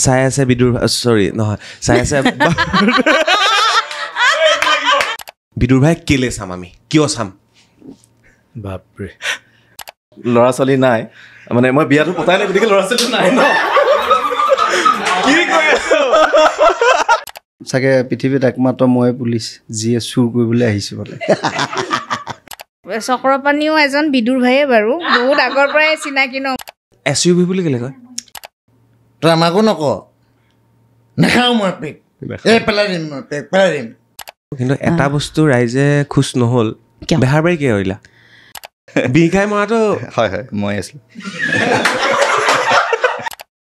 চাই আছে বিদুৰ সৰি নহয় চাই আছে বিদুৰ ভাই কেলে চাম আমি কিয় চাম বাপৰে ল'ৰা ছোৱালী নাই মানে মই বিয়াটো পতাই নাই গতিকে ল'ৰা ছোৱালী নাই ন কি কৈ আছো চাগে পৃথিৱীত একমাত্ৰ মই পুলিচ যিয়ে চুৰ কৰিবলৈ আহিছোঁ বোলে চক্ৰপাণীও এজন বিদুৰ ভাইয়ে বাৰু বহুত আগৰ পৰাই চিনাকি ন SUV বুলি কেলে কয় তই আমাকো নক নাখাওঁ মই পেক পেলাই দিম মই পেক পেলাই দিম কিন্তু এটা বস্তু ৰাইজে খুচ নহ'ল বেহাৰবাৰী কিয় কৰিলা বিখাই মৰাটো হয় মই আছিলোঁ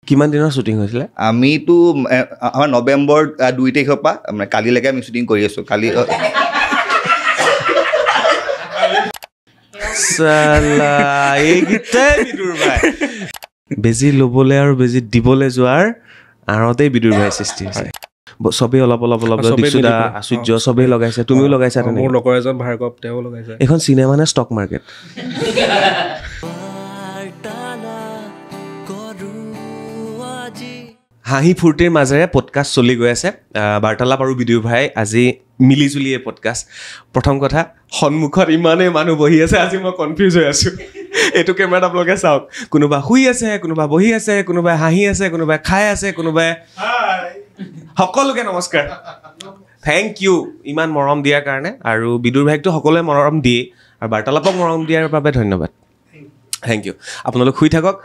কিমান দিনৰ শ্বুটিং হৈছিলে আমিতো আমাৰ নৱেম্বৰ 2 তাৰিখৰ পৰা মানে কালিলৈকে আমি শ্বুটিং কৰি আছোঁ কালি চালা এইকেইটাই বিদুৰ ভাই বেজি ল'বলৈ আৰু বেজি দিবলৈ যোৱাৰ আঁৰতেই বিদুৰ ভাই সৃষ্টি হৈছে চবেই অলপ দিছুদা আচুৰ্য চবেই লগাইছে তুমিও লগাইছা তেনেকৈ মোৰ লগৰ এজন ভাৰ্গৱ তেওঁ লগাইছে এইখন চিনেমা নে ষ্টক মাৰ্কেট হাঁহি ফূৰ্তিৰ মাজেৰে পডকাষ্ট চলি গৈ আছে বাৰ্তালাপ আৰু বিদুৰ ভাই আজি মিলিজুলি এই পডকাষ্ট প্ৰথম কথা সন্মুখত ইমানেই মানুহ বহি আছে আজি মই কনফিউজ হৈ আছোঁ এইটো কেমেৰাত আপোনালোকে চাওক কোনোবা শুই আছে কোনোবা বহি আছে কোনোবাই হাঁহি আছে কোনোবাই খাই আছে কোনোবাই সকলোকে নমস্কাৰ থেংক ইউ ইমান মৰম দিয়াৰ কাৰণে আৰু বিদুৰ ভাইকটো সকলোৱে মৰম দিয়ে আৰু বাৰ্তালাপক মৰম দিয়াৰ বাবে ধন্যবাদ থেংক ইউ আপোনালোক শুই থাকক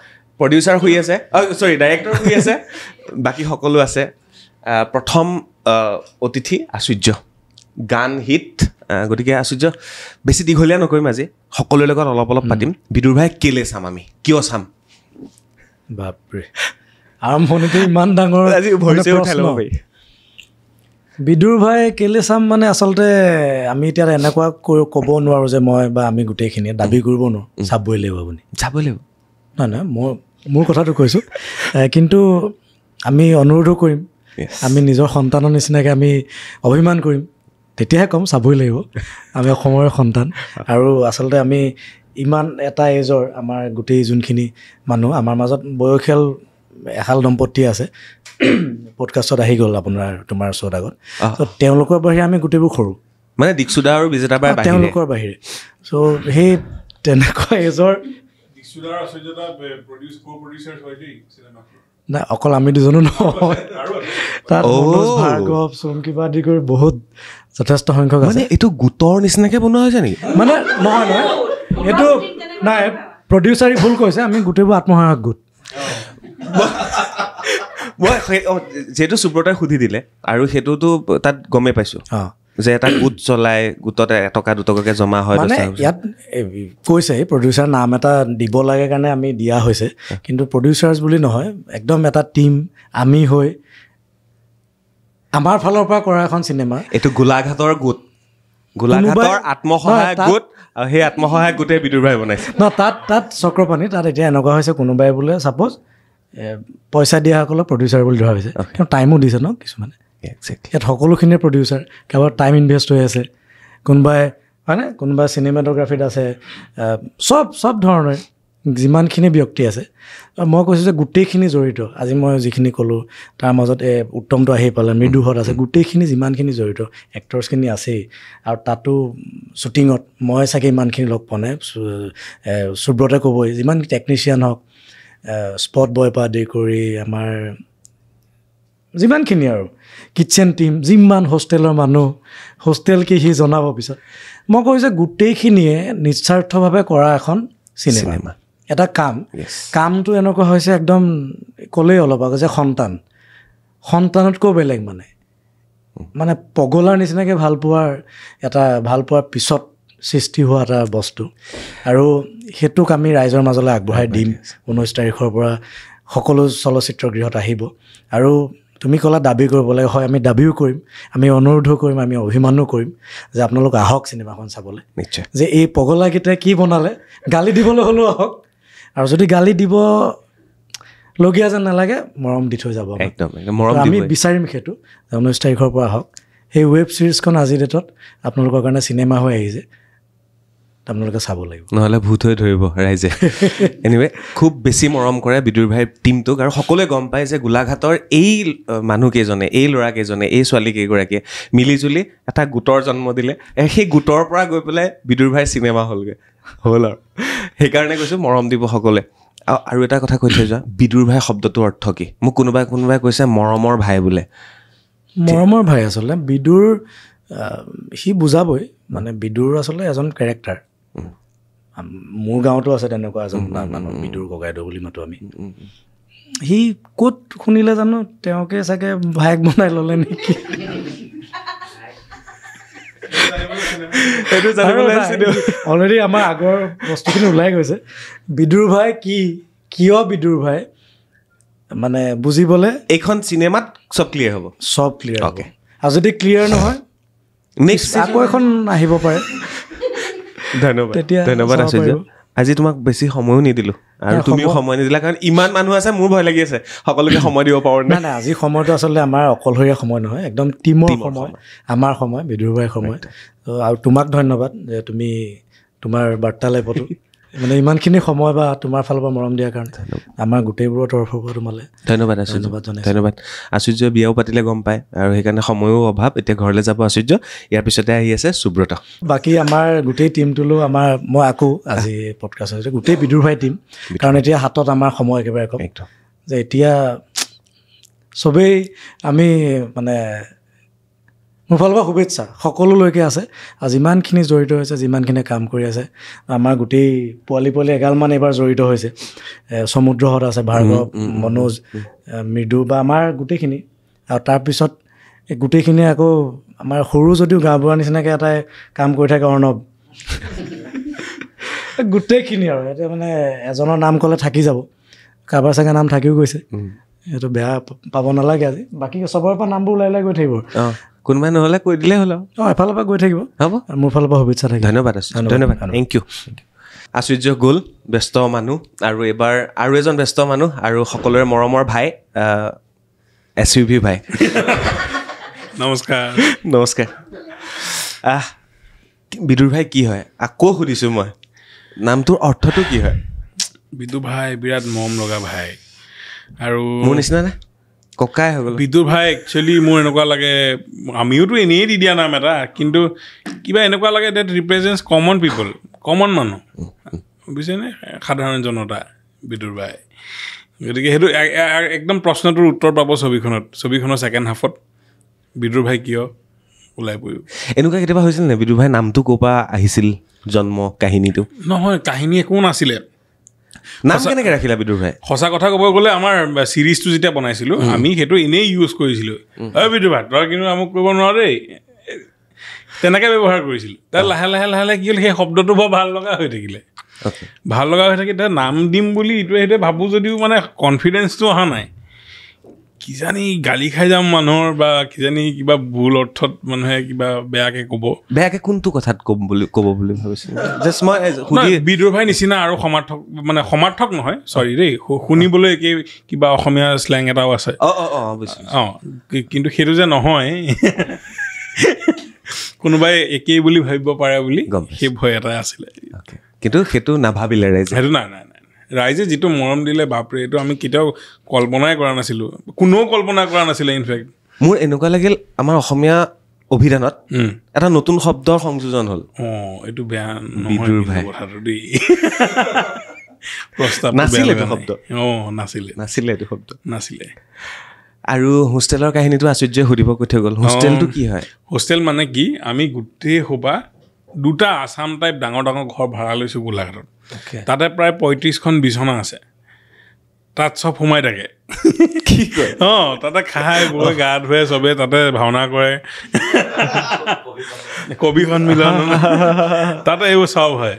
প্ৰডিউচাৰ শুই আছে ডাইৰেক্টৰ শুই আছে বাকী সকলো আছে প্ৰথম অতিথি আচুৰ্য গান হিট গতিকে আচুৰ্য বেছি দীঘলীয়া নকৰিম আজি সকলোৰে লগত অলপ পাতিম বিদুৰ ভাই কেলে চাম আমি কিয় চাম বাপৰে আৰম্ভণিতে ইমান ডাঙৰ আজি ভৰিছে উঠাই ল'ব পাৰি বিদুৰ ভাই কেলে চাম মানে আচলতে আমি এতিয়া এনেকুৱা ক'ব নোৱাৰোঁ যে মই বা আমি গোটেইখিনিয়ে দাবী কৰিব নোৱাৰোঁ চাবই লাগিব আপুনি চাবই লাগিব নহয় মোৰ কথাটো কৈছোঁ কিন্তু আমি অনুৰোধো কৰিম আমি নিজৰ সন্তানৰ নিচিনাকৈ আমি অভিমান কৰিম তেতিয়াহে ক'ম চাবই লাগিব আমি অসমৰে সন্তান আৰু আচলতে আমি ইমান এটা এজৰ আমাৰ গোটেই যোনখিনি মানুহ আমাৰ মাজত বয়সীয়াল এহাল দম্পতি আছে পডকাষ্টত আহি গ'ল তোমাৰ ওচৰত আগত ত' তেওঁলোকৰ বাহিৰে আমি গোটেইবোৰ সৰু মানে দীক্ষুদা আৰু বিজেতা বাই তেওঁলোকৰ বাহিৰে চ' সেই তেনেকুৱা এজৰ নাই অকল আমি দুজনো নহয় তাত ভাৰ্গৱ চমকিবা আদি কৰি বহুত যথেষ্ট সংখ্যক আছে এইটো গোটৰ নিচিনাকৈ বনোৱা হৈছে নেকি মানে নহয় এইটো নাই প্ৰডিউচাৰী ভুল কৈছে আমি গোটেইবোৰ আত্মসহায়ক গোট মই যিহেতু সুব্ৰতাই সুধি দিলে আৰু সেইটোতো তাত গমেই পাইছোঁ যে এটা গোট চলাই গোটত 1 টকা 2 টকাকৈ জমা হয় মানে ইয়াত কৈছে প্ৰডিউচাৰ নাম এটা দিব লাগে কাৰণে আমি দিয়া হৈছে কিন্তু প্ৰডিউচাৰ্ছ বুলি নহয় একদম এটা টীম আমি হৈ আমাৰ ফালৰ পৰা কৰা এখন চিনেমা এইটো গোলাঘাটৰ গোট গোলাঘাটৰ আত্মসহায়ক গোট আৰু সেই আত্মসহায়ক গোটেই বিদুৰ ভাই বনাইছে ন তাত চক্ৰপাণী তাত এতিয়া এনেকুৱা হৈছে কোনোবাই বোলে ছাপ'জ পইচা দিয়াসকলক প্ৰডিউচাৰ বুলি ধৰা হৈছে কিন্তু টাইমো দিছে ন কিছুমানে ইয়াত সকলোখিনিয়ে প্ৰডিউচাৰ কাৰোবাৰ টাইম ইনভেষ্ট হৈ আছে কোনোবাই হয়নে কোনোবাই চিনেমাটোগ্ৰাফীত আছে চব ধৰণে যিমানখিনি ব্যক্তি আছে মই কৈছোঁ যে গোটেইখিনি জড়িত আজি মই যিখিনি ক'লোঁ তাৰ মাজত উত্তমটো আহি পালে মৃদুহত আছে গোটেইখিনি যিমানখিনি জড়িত এক্টৰ্ছখিনি আছেই আৰু তাতো শ্বুটিঙত মই চাগে ইমানখিনি লগ পোৱা নাই সুব্ৰতে ক'বই যিমান টেকনিচিয়ান হওক স্পট বয়ৰ পৰা আদি কৰি আমাৰ যিমানখিনি আৰু কিটচেন টীম যিমান হোষ্টেলৰ মানুহ হোষ্টেল কি সি জনাব পিছত মই কৈছোঁ যে গোটেইখিনিয়ে নিস্বাৰ্থভাৱে কৰা এখন চিনেমা এটা কামটো এনেকুৱা হৈছে একদম ক'লেই অলপ আগত যে সন্তানতকৈ বেলেগ মানে পগলাৰ নিচিনাকৈ ভাল পোৱাৰ পিছত সৃষ্টি হোৱা এটা বস্তু আৰু সেইটোক আমি ৰাইজৰ মাজলৈ আগবঢ়াই দিম 19 তাৰিখৰ পৰা সকলো চলচ্চিত্ৰ গৃহত আহিব আৰু তুমি ক'লা দাবী কৰিব লাগে হয় আমি দাবীও কৰিম আমি অনুৰোধো কৰিম আমি অভিমানো কৰিম যে আপোনালোক আহক চিনেমাখন চাবলৈ নিশ্চয় যে এই পগলাকেইটাই কি বনালে গালি দিবলৈ হ'লেও আহক আৰু যদি গালি দিব লগীয়া যেন নালাগে মৰম দি থৈ যাব একদম আমি বিচাৰিম সেইটো 19 তাৰিখৰ পৰা আহক সেই ৱেব ছিৰিজখন আজিৰ ডেটত আপোনালোকৰ কাৰণে চিনেমা হৈ আহিছে আপোনালোকে চাব লাগিব নহ'লে ভূত হৈ ধৰিব ৰাইজে এনিৱে খুব বেছি মৰম কৰে বিদুৰ ভাইৰ টীমটোক আৰু সকলোৱে গম পায় যে গোলাঘাটৰ এই মানুহকেইজনে এই ল'ৰাকেইজনে এই ছোৱালীকেইগৰাকীয়ে মিলিজুলি এটা গোটৰ জন্ম দিলে সেই গোটৰ পৰা গৈ পেলাই বিদুৰ ভাইৰ চিনেমা হ'লগৈ হ'ল আৰু সেইকাৰণে কৈছোঁ মৰম দিব সকলোৱে আৰু এটা কথা কৈ থৈ যোৱা বিদুৰ ভাই শব্দটোৰ অৰ্থ কি মোক কোনোবাই কৈছে মৰমৰ ভাই বোলে মৰমৰ ভাই আচলতে বিদুৰ সি বুজাবই মানে বিদুৰ আচলতে এজন কেৰেক্টাৰ মোৰ গাঁৱতো আছে তেনেকুৱা এজন মানুহ বিদুৰ ককাইদেউ বুলি মাতো আমি সি ক'ত শুনিলে জানো তেওঁকে চাগে ভায়েক বনাই ল'লে নেকি অলৰেডি আমাৰ আগৰ বস্তুখিনি ওলাই গৈছে বিদুৰ ভাই কিয় বিদুৰ ভাই মানে বুজিবলৈ এইখন চিনেমাত চব ক্লিয়াৰ হ'ব অ'কে আৰু যদি ক্লিয়াৰ নহয় নেক্সট আকৌ এখন আহিব পাৰে ধন্যবাদ আচাৰ্য আজি তোমাক বেছি সময়ো নিদিলোঁ আৰু তুমিও সময় নিদিলা কাৰণ ইমান মানুহ আছে মোৰ ভয় লাগি আছে সকলোকে সময় দিব পাৰোঁ নাই আজি সময়টো আচলতে আমাৰ অকলশৰীয়া সময় নহয় একদম টীমৰ সময় আমাৰ সময় বিদুৰ ভাইৰ সময় আৰু তোমাক ধন্যবাদ যে তুমি তোমাৰ বাৰ্তালাপতো মানে ইমানখিনি সময় বা তোমাৰ ফালৰ পৰা মৰম দিয়াৰ কাৰণে আমাৰ গোটেইবোৰৰ তৰফৰ পৰা তোমালৈ ধন্যবাদ আচাৰ্য বিয়াও পাতিলে গম পায় আৰু সেইকাৰণে সময়ো অভাৱ এতিয়া ঘৰলৈ যাব আচাৰ্য ইয়াৰ পিছতে আহি আছে সুব্ৰত বাকী আমাৰ গোটেই টীমটোলৈ মই আকৌ আজি পডকাষ্ট হৈছে গোটেই বিদুৰ ভাই টীম কাৰণ এতিয়া হাতত আমাৰ সময় একেবাৰে কম যে এতিয়া চবেই আমি মানে মোৰ ফালৰ পৰা শুভেচ্ছা সকলোলৈকে আছে আৰু যিমানখিনি জড়িত হৈছে যিমানখিনি কাম কৰি আছে আমাৰ গোটেই পোৱালি এগালমান এইবাৰ জড়িত হৈছে সমুদ্ৰহঁত আছে ভাৰ্গৱ মনোজ মৃদু বা আমাৰ গোটেইখিনি আৰু তাৰপিছত গোটেইখিনিয়ে আকৌ আমাৰ সৰু যদিও গাঁওবুঢ়াৰ নিচিনাকৈ এটাই কাম কৰি থাকে অৰ্ণৱ গোটেইখিনি আৰু এতিয়া মানে এজনৰ নাম ক'লে থাকি যাব কাৰোবাৰ চাগে নাম থাকিও গৈছে সেইটো বেয়া পাব নালাগে আজি বাকী চবৰে পৰা নামবোৰ ওলাই গৈ থাকিব কোনোবাই নহ'লে কৈ দিলেই হ'ল আৰু এফালৰ পৰা গৈ থাকিব হ'ব মোৰ ফালৰ পৰা শুভেচ্ছা থাকিব ধন্যবাদ থেংক ইউ আচাৰ্য গ'ল ব্যস্ত মানুহ আৰু এইবাৰ আৰু এজন ব্যস্ত মানুহ আৰু সকলোৰে মৰমৰ ভাই SUV ভাই নমস্কাৰ বিদুৰ ভাই কি হয় আকৌ সুধিছোঁ মই নামটোৰ অৰ্থটো কি হয় বিদুৰ ভাই বিৰাট মৰম লগা ভাই আৰু মোৰ নিচিনা নে ককাই হৈ গ'ল বিদুৰ ভাই একচুৱেলি মোৰ এনেকুৱা লাগে আমিওতো এনেই দি দিয়া নাম এটা কিন্তু কিবা এনেকুৱা লাগে ডেট ৰিপ্ৰেজেণ্টছ কমন পিপল কমন মানুহ বুজিছেনে সাধাৰণ জনতা বিদুৰ ভাই গতিকে সেইটো একদম প্ৰশ্নটোৰ উত্তৰ পাব ছবিখনৰ ছেকেণ্ড হাফত বিদুৰ ভাই কিয় ওলাই পৰিব এনেকুৱা কেতিয়াবা হৈছিল নে বিদুৰ ভাই নামটো ক'ৰ পৰা আহিছিল জন্ম কাহিনীটো নহয় কাহিনী একো নাছিলে নাম কেনেকৈ ৰাখিলা বিদুৰ ভাই সঁচা কথা ক'ব গ'লে আমাৰ চিৰিজটো যেতিয়া বনাইছিলোঁ আমি সেইটো এনেই ইউজ কৰিছিলোঁ বিদুৰ ভাই তই কিন্তু আমুক কৰিব নোৱাৰ দেই তেনেকৈ ব্যৱহাৰ কৰিছিলোঁ তাৰ লাহে লাহে কি হ'ল সেই শব্দটো বৰ ভাল লগা হৈ থাকিলে তাৰ নাম দিম বুলি ইটোৱে সেইটোৱে ভাবোঁ যদিও মানে কনফিডেঞ্চটো অহা নাই কিজানি গালি খাই যাম মানুহৰ বা কিজানি কিবা ভুল অৰ্থত মানুহে কিবা বেয়াকৈ ক'ব বেয়াকৈ কোনটো কথাত ক'ব বুলি ভাবিছিলোঁ জাষ্ট মই বিদুৰ ভাই নিচিনা আৰু সমাৰ্থক নহয় চৰি দেই শুনিবলৈ একেই কিবা অসমীয়া শ্লেং এটাও আছে কিন্তু সেইটো যে নহয় কোনোবাই একেই বুলি ভাবিব পাৰে বুলি সেই ভয় এটা আছিলে কিন্তু সেইটো নাভাবিলে ৰাইজে সেইটো নাই ৰাইজে যিটো মৰম দিলে বাপৰে এইটো আমি কেতিয়াও কল্পনাই কৰা নাছিলোঁ কোনেও কল্পনা কৰা নাছিলে ইনফেক্ট মোৰ এনেকুৱা লাগিল আমাৰ অসমীয়া অভিধানত এটা নতুন শব্দৰ সংযোজন হ'ল এইটো বেয়া নহয় কথাটো দেই প্ৰস্তাৱ নাছিলে এইটো শব্দ নাছিলে আৰু হোষ্টেলৰ কাহিনীটো আচাৰ্যই সুধিব কৈ থৈ গ'ল হোষ্টেলটো কি হয় হোষ্টেল মানে কি আমি গোটেই সোপা দুটা আছাম টাইপ ডাঙৰ ঘৰ ভাড়া লৈছোঁ গোলাঘাটত তাতে প্ৰায় 35খন বিচনা আছে তাত চব সোমাই থাকে কি কয় তাতে খাই বৈ গা ধুৱে চবে তাতে ভাওনা কৰে কবি সন্মিলন তাতে এইবোৰ চব হয়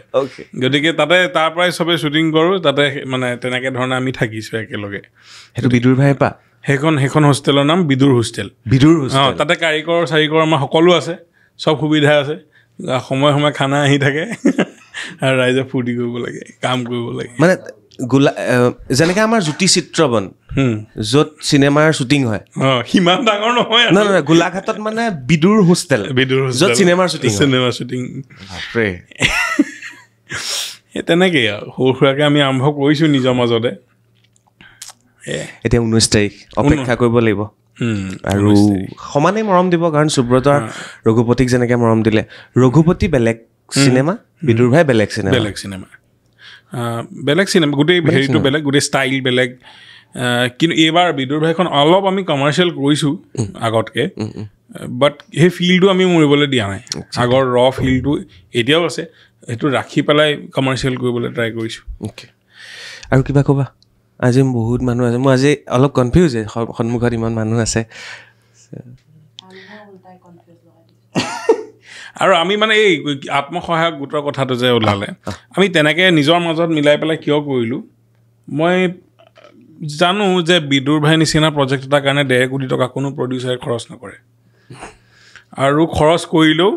গতিকে তাতে তাৰ পৰাই চবে শ্বুটিং কৰোঁ তাতে মানে তেনেকৈ ধৰণে আমি থাকিছোঁ একেলগে সেইটো বিদুৰ ভাই পা সেইখন হোষ্টেলৰ নাম বিদুৰ হোষ্টেল তাতে কাৰিকৰ চাৰিকৰ আমাৰ সকলো আছে চব সুবিধা আছে সময়ে খানা আহি থাকে আৰু ৰাইজে ফূৰ্তি কৰিব লাগে কাম কৰিব লাগে মানে যেনেকৈ আমাৰ জ্যোতি চিত্ৰবন য'ত চিনেমাৰ শ্বুটিং হয় সিমান ডাঙৰ নহয় নহয় গোলাঘাটত মানে বিদুৰ হোষ্টেল য'ত চিনেমাৰ শ্বুটিং সেই তেনেকেই আৰু সৰু সুৰাকৈ আমি আৰম্ভ কৰিছোঁ নিজৰ মাজতে এতিয়া 19 তাৰিখ অপেক্ষা কৰিব লাগিব আৰু সমানে মৰম দিব কাৰণ সুব্ৰত আৰু ৰঘুপতিক যেনেকৈ মৰম দিলে ৰঘুপতি বেলেগ চিনেমা বিদুৰ ভাই বেলেগ চিনেমা গোটেই হেৰিটো বেলেগ গোটেই ষ্টাইল বেলেগ কিন্তু এইবাৰ বিদুৰ ভাইখন অলপ আমি কমাৰ্চিয়েল কৰিছোঁ আগতকৈ বাট সেই ফিলটো আমি মৰিবলৈ দিয়া নাই আগৰ ৰ ফিলটো এতিয়াও আছে সেইটো ৰাখি পেলাই কমাৰ্চিয়েল কৰিবলৈ ট্ৰাই কৰিছোঁ আৰু কিবা ক'বা আজি বহুত মানুহ আছে মই আজি অলপ কনফিউজ সন্মুখত ইমান মানুহ আছে আৰু আমি মানে এই আত্মসহায়ক গোটৰ কথাটো যে ওলালে আমি তেনেকৈ নিজৰ মাজত মিলাই পেলাই কিয় কৰিলোঁ মই জানো যে বিদুৰ ভাই নিচিনা প্ৰজেক্ট এটাৰ কাৰণে 1.5 কোটি টকা কোনো প্ৰডিউচাৰে খৰচ নকৰে আৰু খৰচ কৰিলেও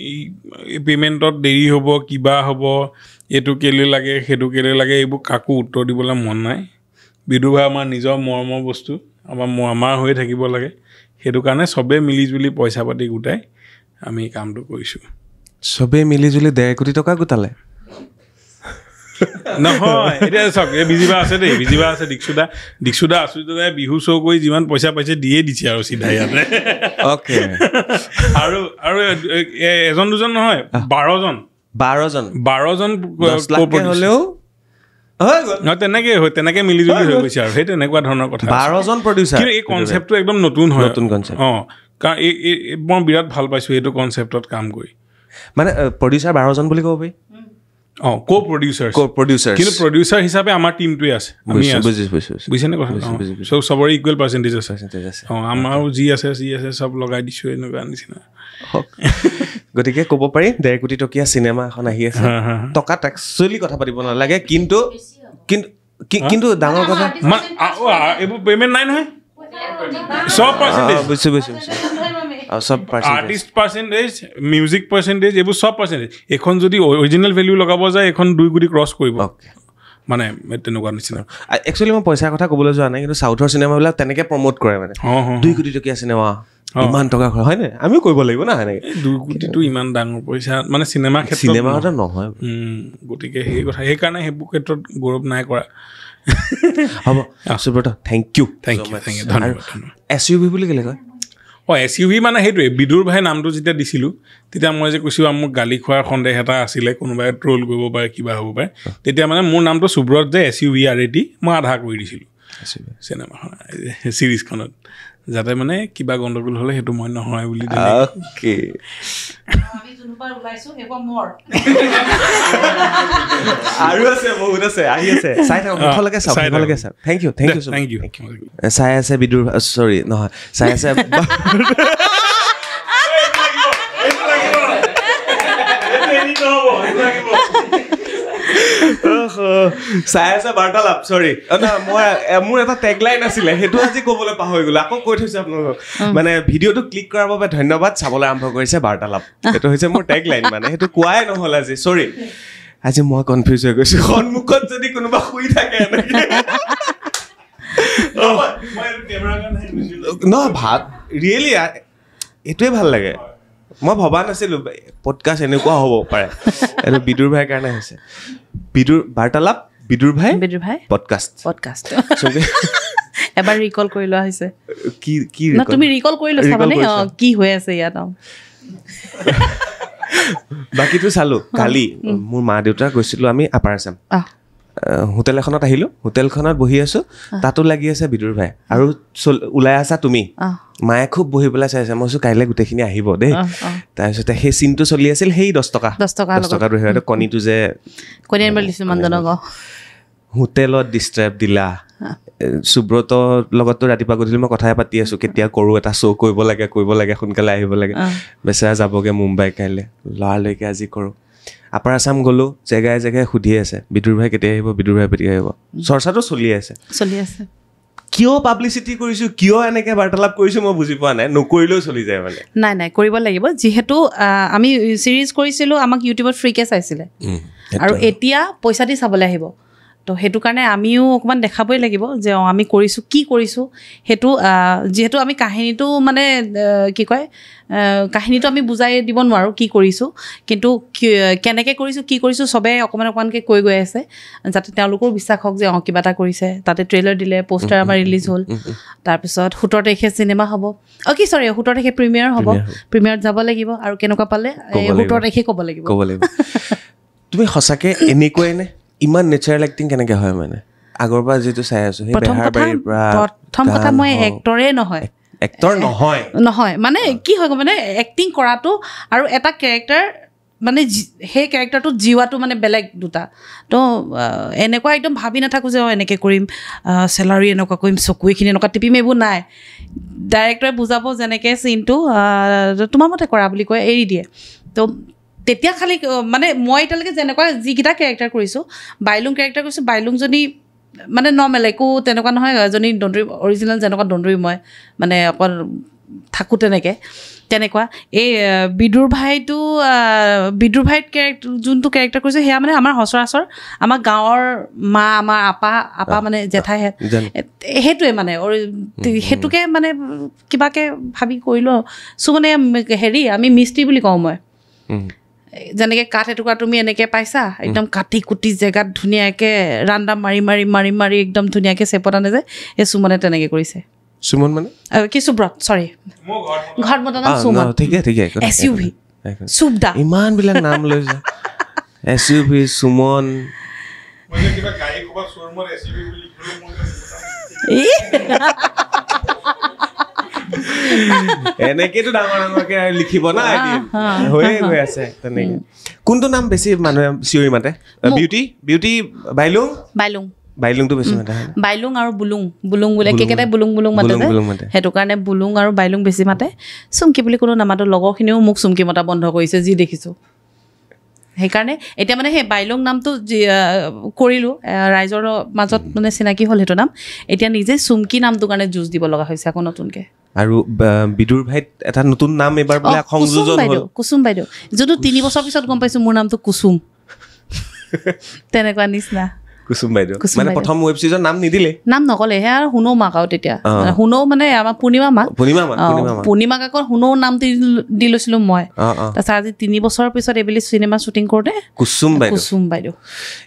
এই পে'মেণ্টত দেৰি হ'ব কিবা হ'ব এইটো কেলৈ লাগে সেইটো কেলৈ লাগে এইবোৰ কাকো উত্তৰ দিবলৈ মন নাই বিদুৰ ভাই আমাৰ নিজৰ মৰমৰ বস্তু আমাৰ হৈ থাকিব লাগে সেইটো কাৰণে চবেই মিলিজুলি পইচা পাতি গোটাই আমি কামটো কৰিছোঁ চবেই মিলিজুলি 1.5 কোটি টকা গোটালে নহয় এতিয়া চাওক এই বিজিবা আছে দেই বিজিবা আছে দীক্ষুদা আচুদাই বিহু শ্ব' কৰি যিমান পইচা পাইছে দিয়ে দিছে আৰু চিধা ইয়াতে আৰু এজন দুজন নহয় 12জন হ'লেও তেনেকে মিলিজুলি হৈ গৈছে আৰু সেই তেনেকুৱা ধৰণৰ কথা 12জন প্ৰডিউচাৰ কিন্তু এই কনচেপ্টটো একদম নতুন কনচেপ্ট কাৰণ মই বিৰাট ভাল পাইছোঁ এইটো কনচেপ্টত কাম কৰি মানে প্ৰডিউচাৰ 12জন বুলি ক'ব পাৰি co-producer কিন্তু producer হিচাপে আমাৰ টিমটোৱে আছে আমি বুজিছেনে কথা চবৰে ইকুৱেল পাৰ্চেণ্টেজ আছে আমাৰো যি আছে চব লগাই দিছোঁ এনেকুৱা নিচিনা গতিকে ক'ব পাৰি 1.5 কোটি টকীয়া চিনেমা এখন আহি আছে টকাত একচুৱেলি কথা পাতিব নালাগে কিন্তু ডাঙৰ কথা এইবোৰ পে'মেণ্ট নাই নহয় চব পাৰ্চেণ্টেজ বুজিছোঁ সব আৰ্টিষ্ট পাৰ্চেণ্টেজ মিউজিক পাৰ্চেণ্টেজ এইবোৰ চব পাৰ্চেণ্টেজ এখন যদি অৰিজিনেল ভেলিউ লগাব যায় এখন 2 কোটি ক্ৰছ কৰিব মানে তেনেকুৱা নিচিনা একচুৱেলি মই পইচাৰ কথা ক'বলৈ যোৱা নাই কিন্তু চাউথৰ চিনেমাবিলাক তেনেকৈ প্ৰমোট কৰে মানে 2 কোটি টকীয়া চিনেমা ইমান টকা খৰচ হয় নে আমিও কৰিব লাগিব না সেনেকৈ 2 কোটিটো ইমান ডাঙৰ পইচা মানে চিনেমা চিনেমাতে নহয় গতিকে সেই কথা সেইকাৰণে সেইবোৰ ক্ষেত্ৰত গৌৰৱ নাই কৰা হ'ব সুব্ৰত থেংক ইউ ধন্যবাদ SUV বুলি কেলৈ কয় SUV মানে সেইটোৱে বিদুৰ ভাই নামটো যেতিয়া দিছিলোঁ তেতিয়া মই যে কৈছোঁ মোক গালি খোৱাৰ সন্দেহ এটা আছিলে কোনোবাই ট্ৰল কৰিব পাৰে কিবা হ'ব পাৰে তেতিয়া মানে মোৰ নামটো সুব্ৰত যে SUV RAT মই আধা কৰি দিছিলোঁ চিনেমাখন চিৰিজখনত যাতে মানে কিবা গণ্ডগোল হ'লে সেইটো মই নহয় বুলি আৰু আছে বহুত আছে আহি আছে চাই থাকক মুখলৈকে চাওক থেংক ইউ চাই আছে বিদুৰ চৰি নহয় চাই আছে চাই আছে বাৰ্তালাপ চৰি মোৰ এটা টেগলাইন আছিলে সেইটো আজি ক'বলৈ পাহৰি গ'লো আকৌ কৈ থৈছোঁ আপোনালোকক মানে ভিডিঅ'টো ক্লিক কৰাৰ বাবে ধন্যবাদ চাবলৈ আৰম্ভ কৰিছে বাৰ্তালাপ সেইটো হৈছে মোৰ টেগলাইন মানে সেইটো কোৱাই নহ'ল আজি চৰি আজি মই কনফিউজ হৈ গৈছোঁ সন্মুখত যদি কোনোবা শুই থাকে নহয় ভাত ৰিয়েলি এইটোৱে ভাল লাগে মই ভবা নাছিলোঁ পডকাষ্ট এনেকুৱা হ'ব পাৰে এইটো বিদুৰ ভাইৰ কাৰণে হৈছে বাৰ্তালাপ বিদুৰ ভাই পডকাষ্ট এবাৰ ৰিকল কৰি লোৱা হৈছে কি তুমি ৰিকল কৰি লৈছা মানে কি হৈ আছে ইয়াত বাকীটো চালোঁ কালি মোৰ মা দেউতা গৈছিলোঁ আমি আপাৰ আছাম হোটেল এখনত আহিলোঁ হোটেলখনত বহি আছোঁ তাতো লাগি আছে বিদুৰ ভাই আৰু ওলাই আছা তুমি মায়ে খুব বহি পেলাই চাই আছে মই কৈছোঁ কাইলৈ গোটেইখিনি আহিব দেই তাৰপিছতে সেই চিনটো চলি আছিল সেই 10 টকা কণীটো যে হোটেলত ডিষ্ট্ৰেব দিলা সুব্ৰতৰ লগততো ৰাতিপুৱা গধূলি মই কথাই পাতি আছোঁ কেতিয়া কৰোঁ এটা শ্ব' কৰিব লাগে সোনকালে আহিব লাগে বেচেৰা যাবগৈ মুম্বাই কাইলৈ লৰালৈকে আজি কৰোঁ আপাৰ আছাম গ'লোঁ জেগাই সুধিয়ে আছে বিদুৰ ভাই কেতিয়া আহিব চৰ্চাটো চলি আছে কিয় পাব্লিচিটি কৰিছোঁ কিয় এনেকৈ বাৰ্তালাপ কৰিছোঁ মই বুজি পোৱা নাই নকৰিলেও চলি যায় মানে নাই কৰিব লাগিব যিহেতু আমি চিৰিজ কৰিছিলোঁ আমাক ইউটিউবত ফ্ৰীকৈ চাইছিলে আৰু এতিয়া পইচা দি চাবলৈ আহিব তো সেইটো কাৰণে আমিও অকণমান দেখাবই লাগিব যে আমি কৰিছোঁ কি কৰিছোঁ সেইটো যিহেতু আমি কাহিনীটো মানে কি কয় কাহিনীটো আমি বুজাই দিব নোৱাৰোঁ কি কৰিছোঁ কিন্তু কেনেকৈ কৰিছোঁ কি কৰিছোঁ চবেই অকণমানকৈ কৈ গৈ আছে যাতে তেওঁলোকৰো বিশ্বাস হওক যে কিবা এটা কৰিছে তাতে ট্ৰেইলাৰ দিলে পোষ্টাৰ আমাৰ ৰিলিজ হ'ল তাৰপিছত 17 তাৰিখে চিনেমা হ'ব 17 তাৰিখে প্ৰিমিয়াৰ হ'ব প্ৰিমিয়াৰত যাব লাগিব আৰু কেনেকুৱা পালে 17 তাৰিখে ক'ব লাগিব তুমি সঁচাকৈ এনেকুৱাই নে ইমান নেচাৰেল এক্টিং কেনেকৈ হয় মানে আগৰ পৰা যিটো চাই আছোঁ সেই বেহাৰবাৰীৰ পৰা প্ৰথম কথা মই এক্টৰে নহয় এক্টৰ নহয় মানে কি হয় মানে এক্টিং কৰাটো আৰু এটা কেৰেক্টাৰ মানে সেই কেৰেক্টাৰটো জীৱাটো মানে বেলেগ দুটা তো এনেকুৱা একদম ভাবি নাথাকোঁ যে এনেকৈ কৰিম চেলাৰী এনেকুৱা কৰিম চকু এইখিনি এনেকুৱা টিপিম এইবোৰ নাই ডাইৰেক্টৰে বুজাব যেনেকৈ চিনটো তোমাৰ মতে কৰা বুলি কয় এৰি দিয়ে তো তেতিয়া খালি মানে মই এতিয়ালৈকে যেনেকুৱা যিকেইটা কেৰেক্টাৰ কৰিছোঁ বাইলুং কেৰেক্টাৰ কৰিছোঁ বাইলুংজনী মানে নৰ্মেল একো তেনেকুৱা নহয় এজনী দণ্ডুৰী অৰিজিনেল যেনেকুৱা দণ্ডুৰী মই মানে অকল থাকোঁ তেনেকুৱা এই বিদুৰ ভাইত যোনটো কেৰেক্টাৰ কৰিছোঁ সেয়া মানে আমাৰ সচৰাচৰ আমাৰ গাঁৱৰ মা আমাৰ আপা মানে জেঠাইহেঁত সেইটোৱে মানে সেইটোকে মানে কিবাকৈ ভাবি কৰিলোঁ মানে আমি মিস্ত্ৰী বুলি কওঁ মই যেনেকৈ কাঠ এটুকুৰা তুমি এনেকৈ পাইছা একদম কাটি কুটি জেগাত ধুনীয়াকৈ ৰান্দা মাৰি একদম ধুনীয়াকৈ চেপত আনে যে এই সুমনে তেনেকৈ কৰিছে সুমন মানে কি সুব্ৰত চৰি ঘৰত মতা নাম সুমন ঠিকে SUV সুবদা ইমানবিলাক নাম লৈছে SUV সুমন এনেকেতো ডাঙৰকে লিখিব না হৈয়ে গৈ আছে তেনেকে কোনটো নাম বেছি মানুহে চিঞৰি মাতে বিউটি বাইলুংটো বেছি মাতে বাইলুং আৰু বুলুং বুলি একেটাই বুলুং মাতে সেইটো কাৰণে বুলুং আৰু বাইলুং বেছি মাতে চুমকি বুলি কোনো নামাতো লগৰখিনিও মোক চুমকি মতা বন্ধ কৰিছে যি দেখিছোঁ সেইকাৰণে এতিয়া মানে সেই বাইলুং নামটো কৰিলোঁ ৰাইজৰ মাজত মানে চিনাকি হ'ল সেইটো নাম এতিয়া নিজে চুমকি নামটোৰ কাৰণে যুঁজ দিব লগা হৈছে আকৌ নতুনকৈ আৰু বিদুৰ ভাইত এটা নতুন নাম এবাৰ বোলে সংযোজন হ'ল কুসুম বাইদেউ যোনটো 3 বছৰ পিছত গম পাইছোঁ মোৰ নামটো কুসুম তেনেকুৱা নিচিনা কুসুম বাইদেউ মানে প্ৰথম ৱেব ছিৰিজৰ নাম নিদিলে নাম নকলে সেয়া আৰু শুনৌ মাক আৰু তেতিয়া শুনৌ মানে আমাৰ পূৰ্ণিমা কাকৰ শুনৌ নামটো দি লৈছিলোঁ মই তাৰপিছত আজি 3 বছৰৰ পিছত এইবুলি চিনেমা শ্বুটিং কৰোঁতে কুসুম বাইদেউ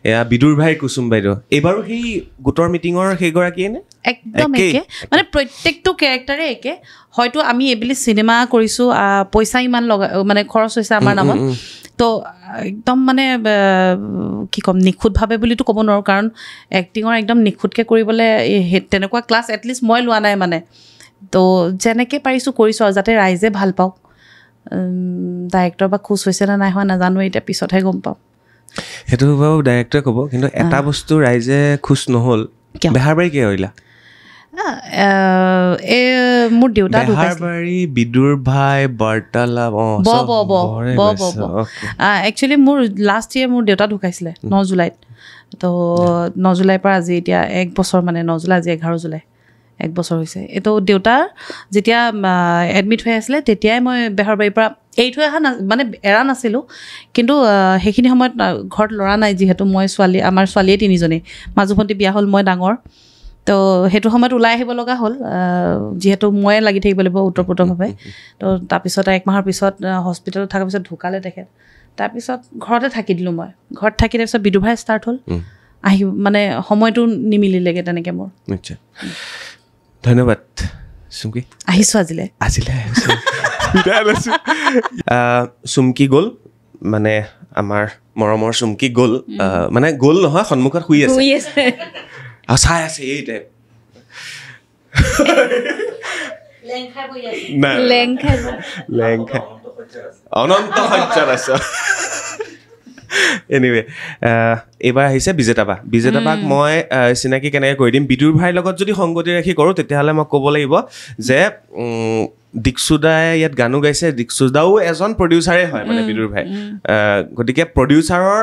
এয়া বিদুৰ ভাই কুসুম বাইদেউ এইবাৰো সেই গোটৰ মিটিঙৰ সেইগৰাকীয়ে নে একদম একে মানে প্ৰত্যেকটো কেৰেক্টাৰে একে হয়তো আমি এইবুলি চিনেমা কৰিছোঁ পইচা ইমান মানে খৰচ হৈছে আমাৰ নামত তো একদম মানে কি ক'ম নিখুঁতভাৱে বুলিতো ক'ব নোৱাৰোঁ কাৰণ এক্টিঙৰ একদম নিখুঁতকৈ কৰিবলৈ তেনেকুৱা ক্লাছ এটলিষ্ট মই লোৱা নাই মানে তো যেনেকৈ পাৰিছোঁ কৰিছোঁ আৰু যাতে ৰাইজে ভাল পাওক ডাইৰেক্টৰ বা খুচ হৈছে নে নাই হোৱা নাজানো এতিয়া পিছতহে গম পাওঁ সেইটো বাৰু ডাইৰেক্টৰে ক'ব কিন্তু এটা বস্তু ৰাইজে খুচ নহ'ল বেহাৰবাৰী কিয় কৰিলা মোৰ দেউতা বেহাৰবাৰী বিদুৰ ভাই বাৰ্তালাপ একচুৱেলি মোৰ লাষ্ট ইয়েৰ মোৰ দেউতা ঢুকাইছিলে 9 জুলাইত তো 9 জুলাইৰ পৰা আজি এতিয়া 1 বছৰ মানে 9 জুলাই আজি 11 জুলাই 1 বছৰ হৈছে এইটো দেউতাৰ যেতিয়া এডমিট হৈ আছিলে তেতিয়াই মই বেহাৰবাৰীৰ পৰা এৰি থৈ অহা মানে এৰা নাছিলোঁ কিন্তু সেইখিনি সময়ত ঘৰত ল'ৰা নাই যিহেতু মই আমাৰ ছোৱালীয়ে 3জনী মাজু ভণ্টি বিয়া হ'ল মই ডাঙৰ তো সেইটো সময়ত ওলাই আহিব লগা হ'ল যিহেতু ময়ে লাগি থাকিব লাগিব উত্তৰপূৰ্তভাৱে তো তাৰপিছত 1 মাহৰ পিছত হস্পিটেলত থকাৰ পিছত ঢুকালে তেখেত তাৰপিছত ঘৰতে থাকি দিলোঁ মই ঘৰত থাকি তাৰপিছত বিদুৰ ভাই ষ্টাৰ্ট হ'ল আহি মানে সময়টো নিমিলিলেগৈ তেনেকৈ মোৰ ধন্যবাদ চুমকি আহিছোঁ আজিলে চুমকি গ'ল মানে আমাৰ মৰমৰ চুমকি গ'ল মানে গ'ল নহয় সন্মুখত শুই আছে চাই আছে এই টাইপ অনন্ত সত্যত আছে এনিৱে এইবাৰ আহিছে বিজেতাবাক মই চিনাকি কেনেকৈ কৰি দিম বিদুৰ ভাইৰ লগত যদি সংগতি ৰাখি কৰোঁ তেতিয়াহ'লে মই ক'ব লাগিব যে দীক্ষুদাই ইয়াত গানো গাইছে দীক্ষুদাও এজন প্ৰডিউচাৰে হয় মানে বিদুৰ ভাই গতিকে প্ৰডিউচাৰৰ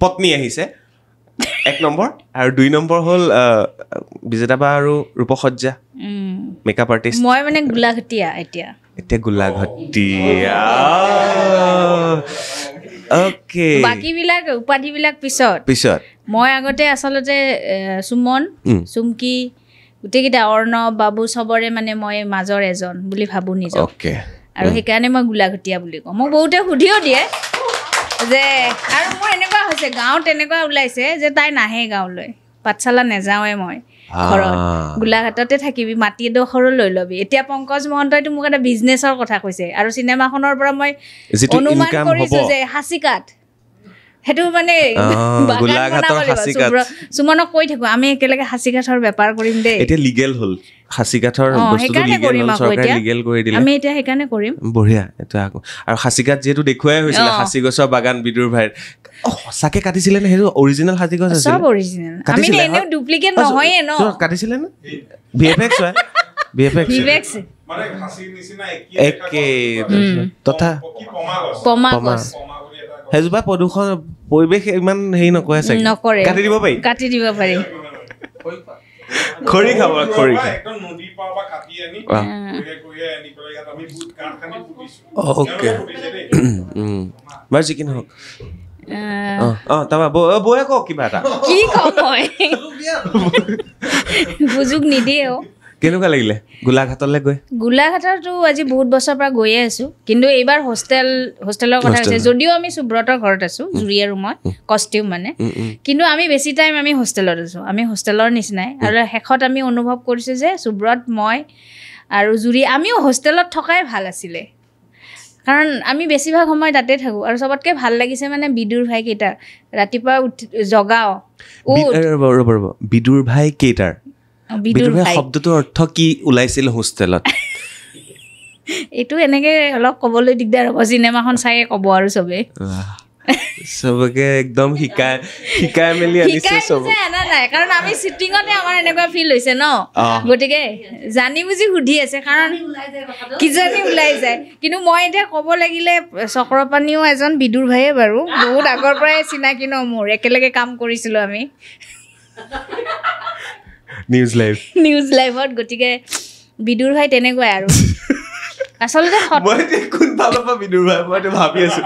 পত্নী আহিছে 1 নম্বৰ আৰু 2 নম্বৰ হ'ল বিজেতাবা আৰু ৰূপসজ্জা মেকআপ আৰ্টিষ্ট মই মানে গোলাঘটীয়া এতিয়া গোলাঘটীয়া অ'কে বাকীবিলাক উপাধিবিলাক পিছত মই আগতে আচলতে সুমন চুমকি গোটেইকেইটা অৰ্ণৱ বাবু চবৰে মানে মই মাজৰ এজন বুলি ভাবোঁ নিজক আৰু সেইকাৰণে মই গোলাঘটীয়া বুলি কওঁ মোক বহুতে সুধিও দিয়ে যে আৰু মোৰ এনেকুৱা হৈছে গাঁৱত এনেকুৱা ওলাইছে যে তাই নাহে গাঁৱলৈ পাঠশালা নেযাওঁৱে মই ঘৰত গোলাঘাটতে থাকিবি মাটি এডোখৰো লৈ ল'বি এতিয়া পংকজ মহন্তইতো মোক এটা বিজনেছৰ কথা কৈছে আৰু চিনেমাখনৰ পৰা মই অনুমান কৰিছোঁ যে হাচিকাত সেইটো মানে সুমনক কৈ থাকোঁ আমি একেলগে হাচিকাঠৰ বেপাৰ কৰিম দেই এতিয়া লিগেল হ'ল হাচিকাঠৰ বস্তুটো লিগেল হ'ল চৰকাৰে লিগেল কৰি দিলে আমি এতিয়া সেইকাৰণে কৰিম বঢ়িয়া এটা আকৌ আৰু হাচিকাত যিহেতু দেখুৱাই হৈছিলে হাচি গছৰ বাগান বিদুৰ ভাইৰ সঁচাকে কাটিছিলে নে সেইটো অৰিজিনেল হাচি গছ আছিল সব অৰিজিনেল আমি এনেও ডুপ্লিকেট নহয়ে ন কাটিছিলে নে ভিএফএক্স হয় ভিএফএক্স মানে হাচিৰ নিচিনা একে তথা পমা গছ সেইজোপা প্ৰদূষণ পৰিৱেশ ইমান হেৰি নকৰে চাগে নকৰে কাটি দিব পাৰি খৰি খাব খৰি একদম নদী পাৰ বা কাটি আনি কইয়ে আনি পেলাই ইয়াত আমি বুট কাৰখানি পুতিছো ওকে বাৰু যি কি নহওক তাৰপৰা বৌয়ে কওক কিবা এটা কি কম মই সুযোগ নিদিয়ে কেনেকুৱা লাগিলে গোলাঘাটলৈ গৈ গোলাঘাটতো আজি বহুত বছৰৰ পৰা গৈয়ে আছোঁ কিন্তু এইবাৰ হোষ্টেলৰ কথা কৈছে যদিও আমি সুব্ৰতৰ ঘৰত আছোঁ জুৰি আৰু মই কষ্টিউম মানে কিন্তু আমি বেছি টাইম আমি হোষ্টেলত আছোঁ আমি হোষ্টেলৰ নিচিনাই আৰু শেষত আমি অনুভৱ কৰিছোঁ যে সুব্ৰত মই আৰু জুৰি আমিও হোষ্টেলত থকাই ভাল আছিলে কাৰণ আমি বেছিভাগ সময় তাতে থাকোঁ আৰু চবতকৈ ভাল লাগিছে মানে বিদুৰ ভাই কেইটাৰ ৰাতিপুৱা জগাওঁ ৰ'ব বিদুৰ ভাই কেইটাৰ বিদুৰ ভাই শব্দটোৰ অৰ্থ কি ওলাইছিল হোষ্টেলত এইটো এনেকৈ অলপ ক'বলৈ দিগদাৰ হ'ব চিনেমাখন চায়ে ক'ব আৰু চবেই চবকে একদম শিকাই মেলি আনিছে চব নাই কাৰণ আমি শ্বুটিঙতে আমাৰ এনেকুৱা ফিল হৈছে ন গতিকে জানি বুজি সুধি আছে কাৰণ কিজানি ওলাই যায় কিন্তু মই এতিয়া ক'ব লাগিলে চক্ৰপাণীও এজন বিদুৰ ভাইয়ে বাৰু বহুত আগৰ পৰাই চিনাকি ন মোৰ একেলগে কাম কৰিছিলোঁ আমি নিউজ লাইভত গতিকে বিদুৰ ভাই তেনেকুৱাই আৰু আচলতে বিদুৰ ভাই মইতো ভাবি আছো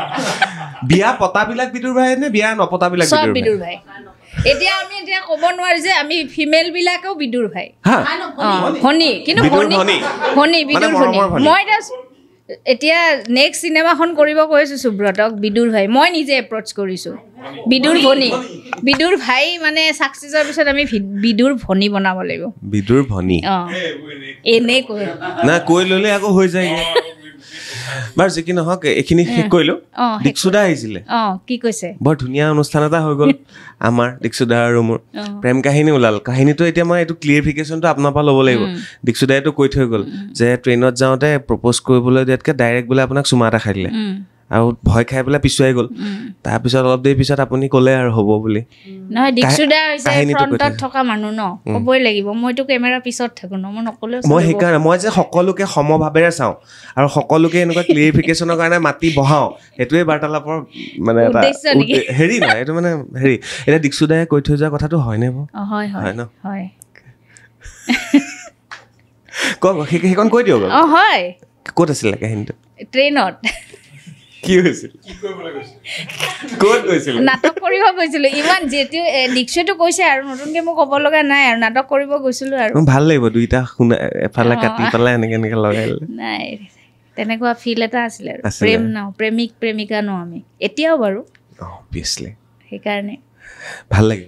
বিয়া পতাবিলাক বিদুৰ ভাই নে বিয়া নপতাবিলাক বিদুৰ ভাই এতিয়া আমি এতিয়া ক'ব নোৱাৰি যে আমি ফিমেল বিলাকেও বিদুৰ ভাই ভনী কিন্তু ভনী বিদুৰ ভনী মই এতিয়া নেক্সট চিনেমাখন কৰিব কৈছোঁ সুব্ৰতক বিদুৰ ভাই মই নিজে এপ্ৰ'চ কৰিছোঁ বিদুৰ ভনী বিদুৰ ভাই মানে ছাকচেছৰ পিছত আমি বিদুৰ ভনী বনাব লাগিব বিদুৰ ভনী এনেই কৈ না কৈ ল'লে আকৌ হৈ যায় বাৰু যি কি নহওক এইখিনি শেষ কৰিলোঁ দীক্ষুদা আহিছিলে কি কৈছে বৰ ধুনীয়া অনুষ্ঠান এটা হৈ গ'ল আমাৰ দীক্ষুদা আৰু মোৰ প্ৰেম কাহিনী ওলাল কাহিনীটো এতিয়া মই এইটো ক্লিয়াৰিফিকেশ্যনটো আপোনাৰ পৰা ল'ব লাগিব দীক্ষুদাইতো কৈ থৈ গ'ল যে ট্ৰেইনত যাওঁতে প্ৰপ'জ কৰিবলৈ দিয়াতকৈ ডাইৰেক্ট বোলে আপোনাক চুমা এটা খাই দিলে আৰু ভয় খাই পেলাই পিছুৱাই গ'ল তাৰপিছত অলপ দেৰি পিছত আপুনি ক'লে আৰু হ'ব বুলি নহয় দীক্ষুদা হৈছে ফ্ৰণ্টত থকা মানুহ ন ক'বই লাগিব মইতো কেমেৰা পিছত থাকোঁ ন মই নক'লেও মই সেইকাৰণে মই যে সকলোকে সমভাৱেৰে চাওঁ আৰু সকলোকে এনেকুৱা ক্লিয়াৰিফিকেশ্যনৰ কাৰণে মাতি বহাওঁ সেইটোৱে বাৰ্তালাপৰ মানে এটা হেৰি নাই এইটো মানে হেৰি এতিয়া দীক্ষুদাই কৈ থৈ যোৱা কথাটো হয়নে বাৰু হয় ন কওক সেইখন কৈ দিয়ক হয় ক'ত আছিলে কাহিনীটো ট্ৰেইনত কি হৈছিল ক'ত গৈছিল নাটক কৰিব গৈছিলোঁ ইমান যিহেতু দীক্ষুৱেতো কৈছে আৰু নতুনকৈ মোক ক'ব লগা নাই আৰু নাটক কৰিব গৈছিলোঁ আৰু ভাল লাগিব দুইটা শুনা এফালে কাটি পেলাই এনেকৈ লগাই নাই তেনেকুৱা ফিল এটা আছিলে আৰু প্ৰেম ন প্ৰেমিক প্ৰেমিকা ন আমি এতিয়াও বাৰু অবভিয়াছলি সেইকাৰণে ভাল লাগে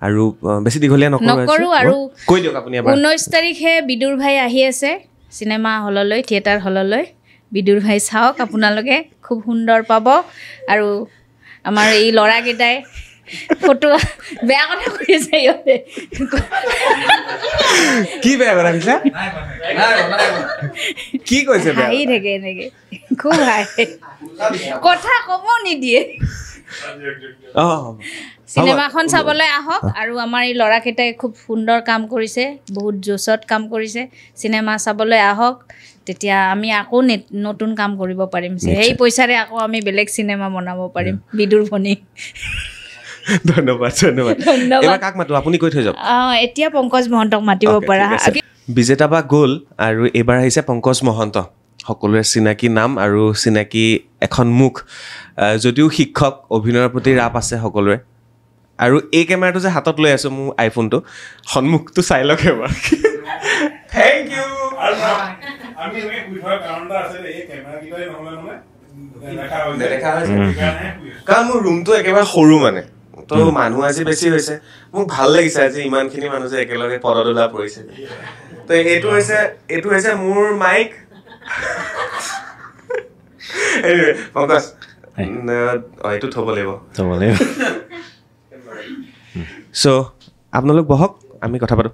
আৰু বেছি দীঘলীয়া নকৰোঁ আৰু কৈ দিয়ক আপুনি 19 তাৰিখে বিদুৰ ভাই আহি আছে চিনেমা হললৈ থিয়েটাৰ হললৈ বিদুৰ ভাই চাওক আপোনালোকে খুব সুন্দৰ পাব আৰু আমাৰ এই ল'ৰাকেইটাই ফটো বেয়া কথা কৰিছে ইহঁতে কি বেয়া কথা কৈছে কি কৈছে হাঁহি থাকে এনেকৈ খুব হাঁহে কথা ক'ব নিদিয়ে চিনেমাখন চাবলৈ আহক আৰু আমাৰ এই ল'ৰাকেইটাই খুব সুন্দৰ কাম কৰিছে বহুত জোচত কাম কৰিছে চিনেমা চাবলৈ আহক তেতিয়া আমি আকৌ নতুন কাম কৰিব পাৰিম সেই পইচাৰে আকৌ আমি বেলেগ চিনেমা বনাব পাৰিম বিদুৰ ভনী ধন্যবাদ কাক মাতো আপুনি কৈ থৈ যাওক এতিয়া পংকজ মহন্তক মাতিব পৰা বিজেতা বা গ'ল আৰু এইবাৰ আহিছে পংকজ মহন্ত সকলোৰে চিনাকি নাম আৰু চিনাকি এখন মুখ যদিও শিক্ষক অভিনয়ৰ প্ৰতি ৰাপ আছে সকলোৰে আৰু এই কেমেৰাটো যে হাতত লৈ আছোঁ মোৰ আইফোনটো সন্মুখটো চাই লওক এবাৰ থেংক ইউ কাৰণ মোৰ ৰুমটো একেবাৰে সৰু মানে তো মানুহ আজি বেছি হৈছে মোক ভাল লাগিছে আজি ইমানখিনি মানুহ যে একেলগে পদদোলা পৰিছে তো এইটো হৈছে মোৰ মাইক পংকজ এইটো থ'ব লাগিব চ' আপোনালোক বহক আমি কথা পাতোঁ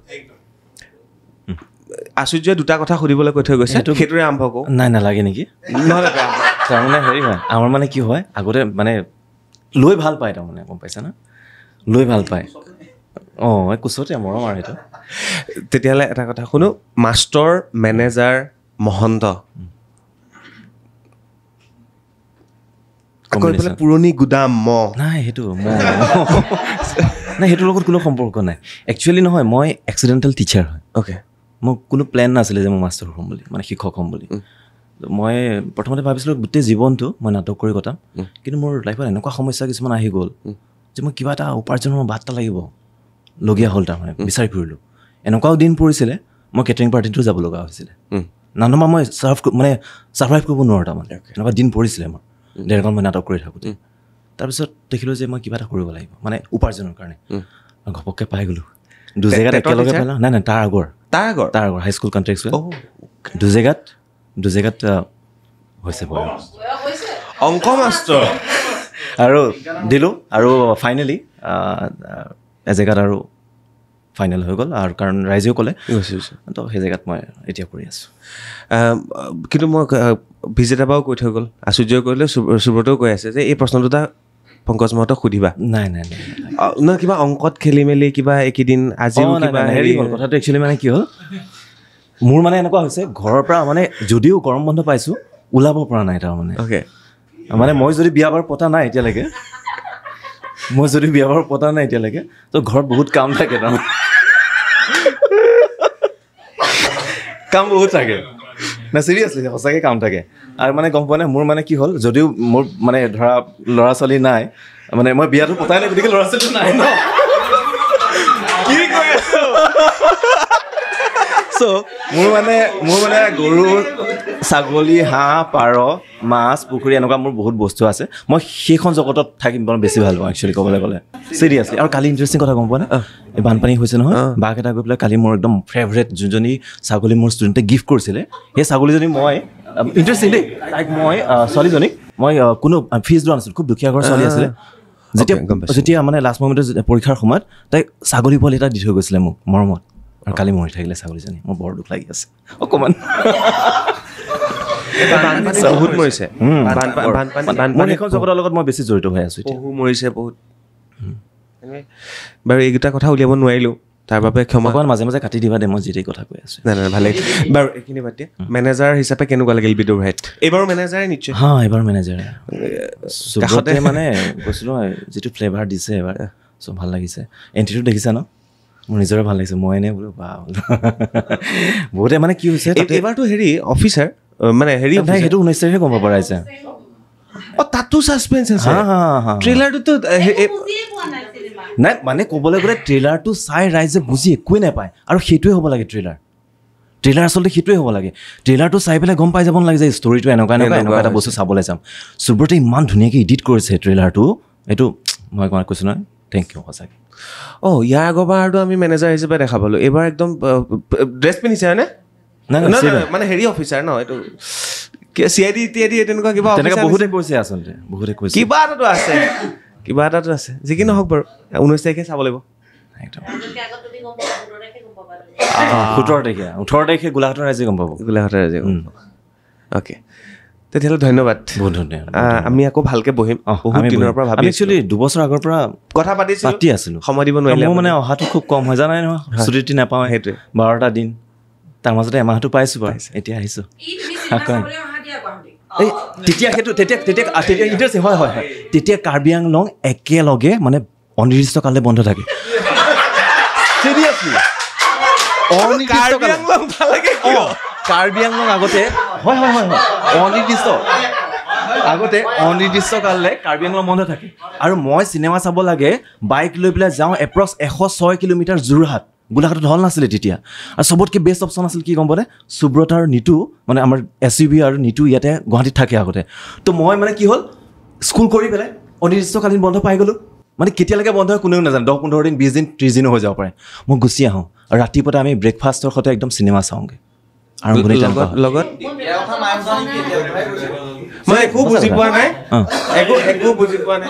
আচুৰ্যই দুটা কথা সুধিবলৈ কৈ থৈ গৈছে সেইটোৰে আৰম্ভ কৰোঁ নাই নালাগে নেকি নহ'লে তাৰমানে হেৰি হয় আমাৰ মানে কি হয় আগতে মানে লৈ ভাল পায় তাৰমানে গম পাইছা না লৈ ভাল পায় এই কোচতে মৰম আৰু সেইটো তেতিয়াহ'লে এটা কথা শুনো মাষ্টৰ মেনেজাৰ মহন্ত পুৰণি গুদাম নাই সেইটো নাই সেইটোৰ লগত কোনো সম্পৰ্ক নাই একচুৱেলি নহয় মই এক্সিডেণ্টেল টিচাৰ হয় অ'কে মোৰ কোনো প্লেন নাছিলে যে মই মাষ্টৰ হ'ম বুলি মানে শিক্ষক হ'ম বুলি মই প্ৰথমতে ভাবিছিলোঁ গোটেই জীৱনটো মই নাটক কৰি কটাম কিন্তু মোৰ লাইফত এনেকুৱা সমস্যা কিছুমান আহি গ'ল যে মই কিবা এটা উপাৰ্জনৰ বাট এটা লাগিব লগীয়া হ'ল তাৰমানে বিচাৰি ফুৰিলোঁ এনেকুৱাও দিন পৰিছিলে মই কেটাৰিং পাৰ্টিটো যাব লগা হৈছিলে নানমা মই ছাৰ্ভাইভ কৰিব নোৱাৰোঁ তাৰমানে এনেকুৱা দিন পৰিছিলে মোৰ 1.5 ঘণ্টা মই নাটক কৰি থাকোঁতে তাৰপিছত দেখিলোঁ যে মই কিবা এটা কৰিব লাগিব মানে উপাৰ্জনৰ কাৰণে ঘপককৈ পাই গ'লোঁ দুজেগাত একেলগে পালোঁ নাই তাৰ আগৰ হাইস্কুল কণ্ট্ৰেক্টুৱেল দুজেগাত হৈছে অংক মাষ্টৰ আৰু দিলোঁ আৰু ফাইনেলি এজেগাত আৰু ফাইনেল হৈ গ'ল আৰু কাৰণ ৰাইজেও ক'লে তো সেই জেগাত মই এতিয়া কৰি আছোঁ কিন্তু মই ভিজিটাৰ পৰাও কৈ থৈ গ'ল আচুৰ্যই কৰিলে সুব্ৰতেও কৈ আছে যে এই প্ৰশ্ন দুটা পংকজ মহন্তক সুধিবা নাই নহয় কিবা অংকত খেলি মেলি কিবা এইকেইদিন আজিও কিবা হেৰি হ'ল কথাটো একচুৱেলি মানে কি হ'ল মোৰ মানে এনেকুৱা হৈছে ঘৰৰ পৰা মানে যদিও গৰম বন্ধ পাইছোঁ ওলাব পৰা নাই তাৰমানে মানে মই যদি বিয়া বাৰু পতা নাই এতিয়ালৈকে তো ঘৰত বহুত কাম থাকে তাৰমানে কাম বহুত থাকে না চিৰিয়াছলি সঁচাকৈ কাম থাকে আৰু মানে গম পোৱা নাই মোৰ মানে কি হ'ল যদিও মোৰ মানে ধৰা ল'ৰা ছোৱালী নাই মানে মই বিয়াটো পতাই নাই গতিকে ল'ৰা ছোৱালী নাই ন কি কৈ আছো চ' মোৰ মানে গৰু ছাগলী হাঁহ পাৰ মাছ পুখুৰী এনেকুৱা মোৰ বহুত বস্তু আছে মই সেইখন জগতত থাকি বেছি ভাল পাওঁ একচুৱেলি ক'বলৈ গ'লে চিৰিয়াছলি আৰু কালি ইণ্টাৰেষ্টিং কথা গম পোৱা নাই এই বানপানী হৈছে নহয় বাঘ এটা গৈ পেলাই কালি মোৰ একদম ফেভৰেট যোনজনী ছাগলী মোৰ ষ্টুডেণ্টে গিফ্ট কৰিছিলে সেই ছাগলীজনী মই ইণ্টাৰেষ্টিং দেই তাইক মই ছোৱালীজনীক মই কোনো ফিজ লোৱা নাছিলোঁ খুব দুখীয়া ঘৰৰ ছোৱালী আছিলে যেতিয়া মানে লাষ্ট মমেণ্টত পৰীক্ষাৰ সময়ত তাইক ছাগলী পোৱালি এটা দি থৈ গৈছিলে মোক মৰমত আৰু কালি মৰি থাকিলে ছাগলীজনী মোৰ বৰ দুখ লাগি আছে অকণমান বহুত মৰিছে সেইখন জগতৰ লগত মই বেছি জড়িত হৈ আছোঁ বহু মৰিছে বহুত বাৰু এইকেইটা কথা উলিয়াব নোৱাৰিলোঁ তাৰ বাবে ক্ষমা মাজে মাজে কাটি দিবা দে মই যিটো কথা কৈ আছোঁ নাই ভালেই বাৰু এইখিনি বাদ দিয়া মেনেজাৰ হিচাপে কেনেকুৱা লাগিল বিদুৰ ভাইত এইবাৰো মেনেজাৰে নিশ্চয় এইবাৰ মেনেজাৰে কাষতে মানে কৈছিলোঁ যিটো ফ্লেভাৰ দিছে এবাৰ চব ভাল লাগিছে এণ্ট্ৰিটো দেখিছা ন মোৰ নিজৰে ভাল লাগিছে মই এনেই বোলো বা বহুতে মানে কি হৈছে এইবাৰতো হেৰি অফিচাৰ মানে হেৰি সেইটো 19 তাৰিখে গম পাব ৰাইজে তাতো ছাছপেন্স আছে ট্ৰেইলাৰটোতো নাই মানে ক'বলৈ গ'লে ট্ৰেইলাৰটো চাই ৰাইজে বুজি একোৱেই নাপায় আৰু সেইটোৱে হ'ব লাগে ট্ৰেইলাৰ আচলতে সেইটোৱে হ'ব লাগে ট্ৰেইলাৰটো চাই পেলাই গম পাই যাব নালাগে যে ষ্টৰিটো এনেকুৱা এটা বস্তু চাবলৈ যাম সুব্ৰতে ইমান ধুনীয়াকৈ এডিট কৰিছে ট্ৰেইলাৰটো এইটো মই কৈছোঁ নহয় থেংক ইউ সঁচাকৈ ইয়াৰ আগৰবাৰতো আমি মেনেজাৰ হিচাপে দেখা পালোঁ এইবাৰ একদম ড্ৰেছ পিন্ধিছে হয়নে মানে হেৰি অফিচাৰ ন এইটো CID তেনেকুৱা কিবা বহুতে কৈছে আচলতে বহুতে কৈছে কিবা এটাতো আছে যি কি নহওক বাৰু 19 তাৰিখে চাব লাগিব একদম 18 তাৰিখে গোলাঘাটৰ ৰাইজে গম পাব অ'কে তেতিয়াহ'লে ধন্যবাদ বহুত ধন্যবাদ আমি আকৌ ভালকৈ বহিম বহুত দিনৰ পৰা ভাবি একচুৱেলি 2 বছৰ আগৰ পৰা কথা পাতি আছিলোঁ সময় দিব নোৱাৰিলে মোৰ মানে অহাটো খুব কম হৈ জানাই নহয় ছুটি নাপাওঁ সেইটোৱে 12টা দিন তাৰ মাজতে এমাহটো পাইছোঁ বাৰু এতিয়া আহিছোঁ তেতিয়া হয় তেতিয়া কাৰ্বি আংলং একেলগে মানে অনিৰ্দিষ্ট কাললৈ বন্ধ থাকে চিৰিয়াছলি কাৰ্বি আংলং আগতে হয় অনিৰ্দিষ্ট আগতে অনিৰ্দিষ্টকাললৈ কাৰ্বি আংলং বন্ধ থাকে আৰু মই চিনেমা চাব লাগে বাইক লৈ পেলাই যাওঁ এপ্ৰক্স 106 কিলোমিটাৰ যোৰহাট গোলাঘাটত হল নাছিলে তেতিয়া আৰু চবতকৈ বেষ্ট অপশ্যন আছিল কি গম পালে সুব্ৰত আৰু নিতু মানে আমাৰ SUV আৰু নিতু ইয়াতে গুৱাহাটীত থাকে আগতে তো মই মানে কি হ'ল স্কুল কৰি পেলাই অনিৰ্দিষ্টকালীন বন্ধ পাই গ'লোঁ মানে কেতিয়ালৈকে বন্ধ হয় কোনেও নাজানে 10-15 দিন 20 দিন 30 দিনো হৈ যাব পাৰে মই গুচি আহোঁ আৰু ৰাতিপুৱাতে আমি ব্ৰেকফাষ্টৰ সৈতে একদম চিনেমা চাওঁগৈ আৰম্ভণি লগত মই একো বুজি পোৱা নাই একো বুজি পোৱা নাই